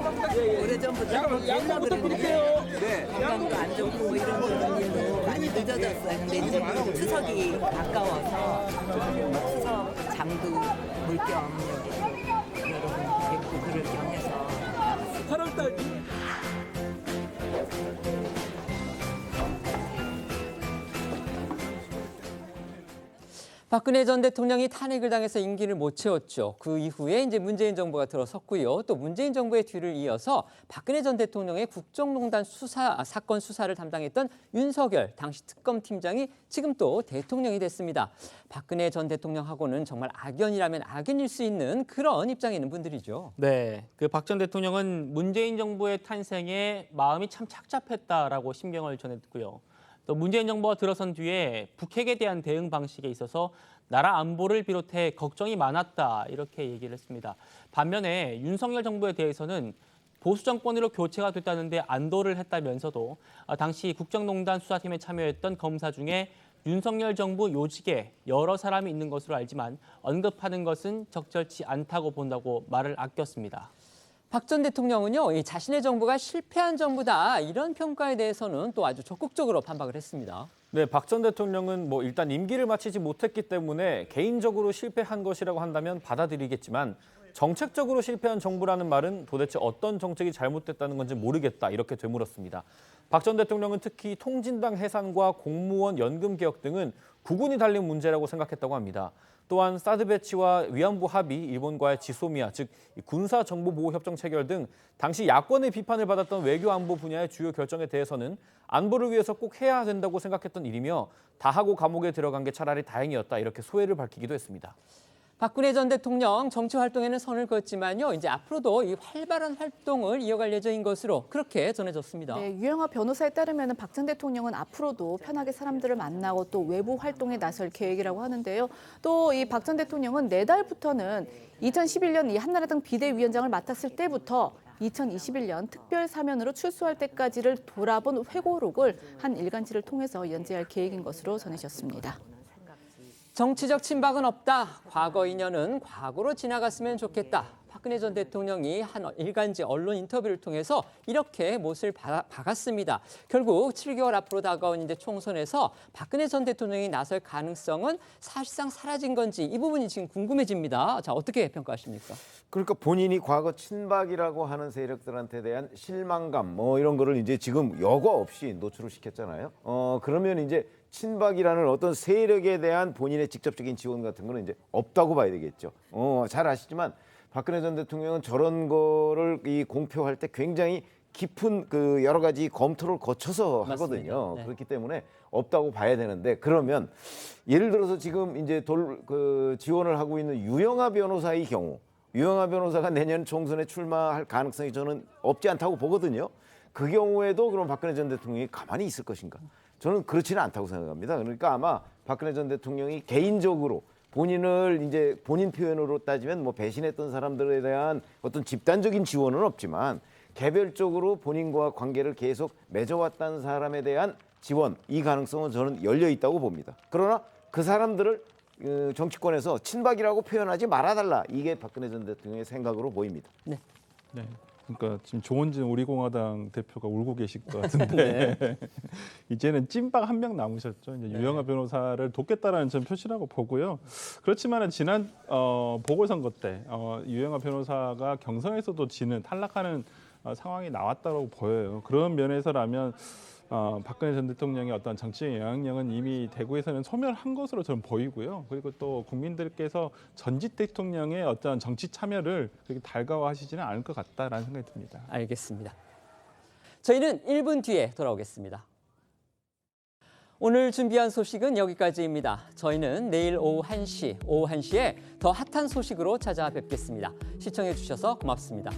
오래전부터 연락을 했는데 건강도 안 좋고 뭐 이런 일로 많이 늦어졌어요. 근데 이제 추석이 가까워서 추석 장도 물겸 여기 여러분 뵙고 그럴 겸 해서 8월달 박근혜 전 대통령이 탄핵을 당해서 임기를 못 채웠죠. 그 이후에 이제 문재인 정부가 들어섰고요. 또 문재인 정부의 뒤를 이어서 박근혜 전 대통령의 국정농단 사건 수사를 담당했던 윤석열 당시 특검팀장이 지금 또 대통령이 됐습니다. 박근혜 전 대통령하고는 정말 악연이라면 악연일 수 있는 그런 입장에 있는 분들이죠. 네, 그 박 전 대통령은 문재인 정부의 탄생에 마음이 참 착잡했다라고 심경을 전했고요. 또 문재인 정부가 들어선 뒤에 북핵에 대한 대응 방식에 있어서 나라 안보를 비롯해 걱정이 많았다 이렇게 얘기를 했습니다. 반면에 윤석열 정부에 대해서는 보수 정권으로 교체가 됐다는데 안도를 했다면서도 당시 국정농단 수사팀에 참여했던 검사 중에 윤석열 정부 요직에 여러 사람이 있는 것으로 알지만 언급하는 것은 적절치 않다고 본다고 말을 아꼈습니다. 박 전 대통령은요, 이 자신의 정부가 실패한 정부다 이런 평가에 대해서는 또 아주 적극적으로 반박을 했습니다. 네, 박 전 대통령은 일단 임기를 마치지 못했기 때문에 개인적으로 실패한 것이라고 한다면 받아들이겠지만 정책적으로 실패한 정부라는 말은 도대체 어떤 정책이 잘못됐다는 건지 모르겠다 이렇게 되물었습니다. 박 전 대통령은 특히 통진당 해산과 공무원 연금 개혁 등은 구군이 달린 문제라고 생각했다고 합니다. 또한 사드 배치와 위안부 합의, 일본과의 지소미아, 즉 군사정보보호협정 체결 등 당시 야권의 비판을 받았던 외교 안보 분야의 주요 결정에 대해서는 안보를 위해서 꼭 해야 된다고 생각했던 일이며 다 하고 감옥에 들어간 게 차라리 다행이었다 이렇게 소회를 밝히기도 했습니다. 박근혜 전 대통령 정치 활동에는 선을 그었지만요, 이제 앞으로도 이 활발한 활동을 이어갈 예정인 것으로 그렇게 전해졌습니다. 네, 유영하 변호사에 따르면 박 전 대통령은 앞으로도 편하게 사람들을 만나고 또 외부 활동에 나설 계획이라고 하는데요. 또 이 박 전 대통령은 내달부터는 2011년 이 한나라당 비대위원장을 맡았을 때부터 2021년 특별 사면으로 출소할 때까지를 돌아본 회고록을 한 일간지를 통해서 연재할 계획인 것으로 전해졌습니다. 정치적 친박은 없다. 과거 인연은 과거로 지나갔으면 좋겠다. 박근혜 전 대통령이 한 일간지 언론 인터뷰를 통해서 이렇게 못을 박았습니다. 결국 7개월 앞으로 다가온 이제 총선에서 박근혜 전 대통령이 나설 가능성은 사실상 사라진 건지 이 부분이 지금 궁금해집니다. 자, 어떻게 평가하십니까? 그러니까 본인이 과거 친박이라고 하는 세력들한테 대한 실망감 이런 거를 이제 지금 여과 없이 노출을 시켰잖아요. 그러면 이제 친박이라는 어떤 세력에 대한 본인의 직접적인 지원 같은 거는 이제 없다고 봐야 되겠죠. 잘 아시지만 박근혜 전 대통령은 저런 거를 공표할 때 굉장히 깊은 여러 가지 검토를 거쳐서 하거든요. 네. 그렇기 때문에 없다고 봐야 되는데, 그러면 예를 들어서 지금 이제 지원을 하고 있는 유영하 변호사의 경우, 유영하 변호사가 내년 총선에 출마할 가능성이 저는 없지 않다고 보거든요. 그 경우에도 그럼 박근혜 전 대통령이 가만히 있을 것인가? 저는 그렇지는 않다고 생각합니다. 그러니까 아마 박근혜 전 대통령이 개인적으로 본인을 이제 본인 표현으로 따지면 배신했던 사람들에 대한 어떤 집단적인 지원은 없지만 개별적으로 본인과 관계를 계속 맺어왔다는 사람에 대한 지원, 이 가능성은 저는 열려 있다고 봅니다. 그러나 그 사람들을 정치권에서 친박이라고 표현하지 말아달라. 이게 박근혜 전 대통령의 생각으로 보입니다. 네. 네. 그러니까 지금 조원진 우리공화당 대표가 울고 계실 것 같은데 네. 이제는 찐박 한 명 남으셨죠. 이제 유영하 변호사를 돕겠다라는 전 표시라고 보고요. 그렇지만 지난 보궐선거 때 유영하 변호사가 경선에서도 탈락하는 상황이 나왔다고 보여요. 그런 면에서라면 박근혜 전 대통령의 어떤 정치적 영향력은 이미 대구에서는 소멸한 것으로 저는 보이고요. 그리고 또 국민들께서 전직 대통령의 어떤 정치 참여를 그렇게 달가워하시지는 않을 것 같다라는 생각이 듭니다. 알겠습니다. 저희는 1분 뒤에 돌아오겠습니다. 오늘 준비한 소식은 여기까지입니다. 저희는 내일 오후 1시에 더 핫한 소식으로 찾아뵙겠습니다. 시청해 주셔서 고맙습니다.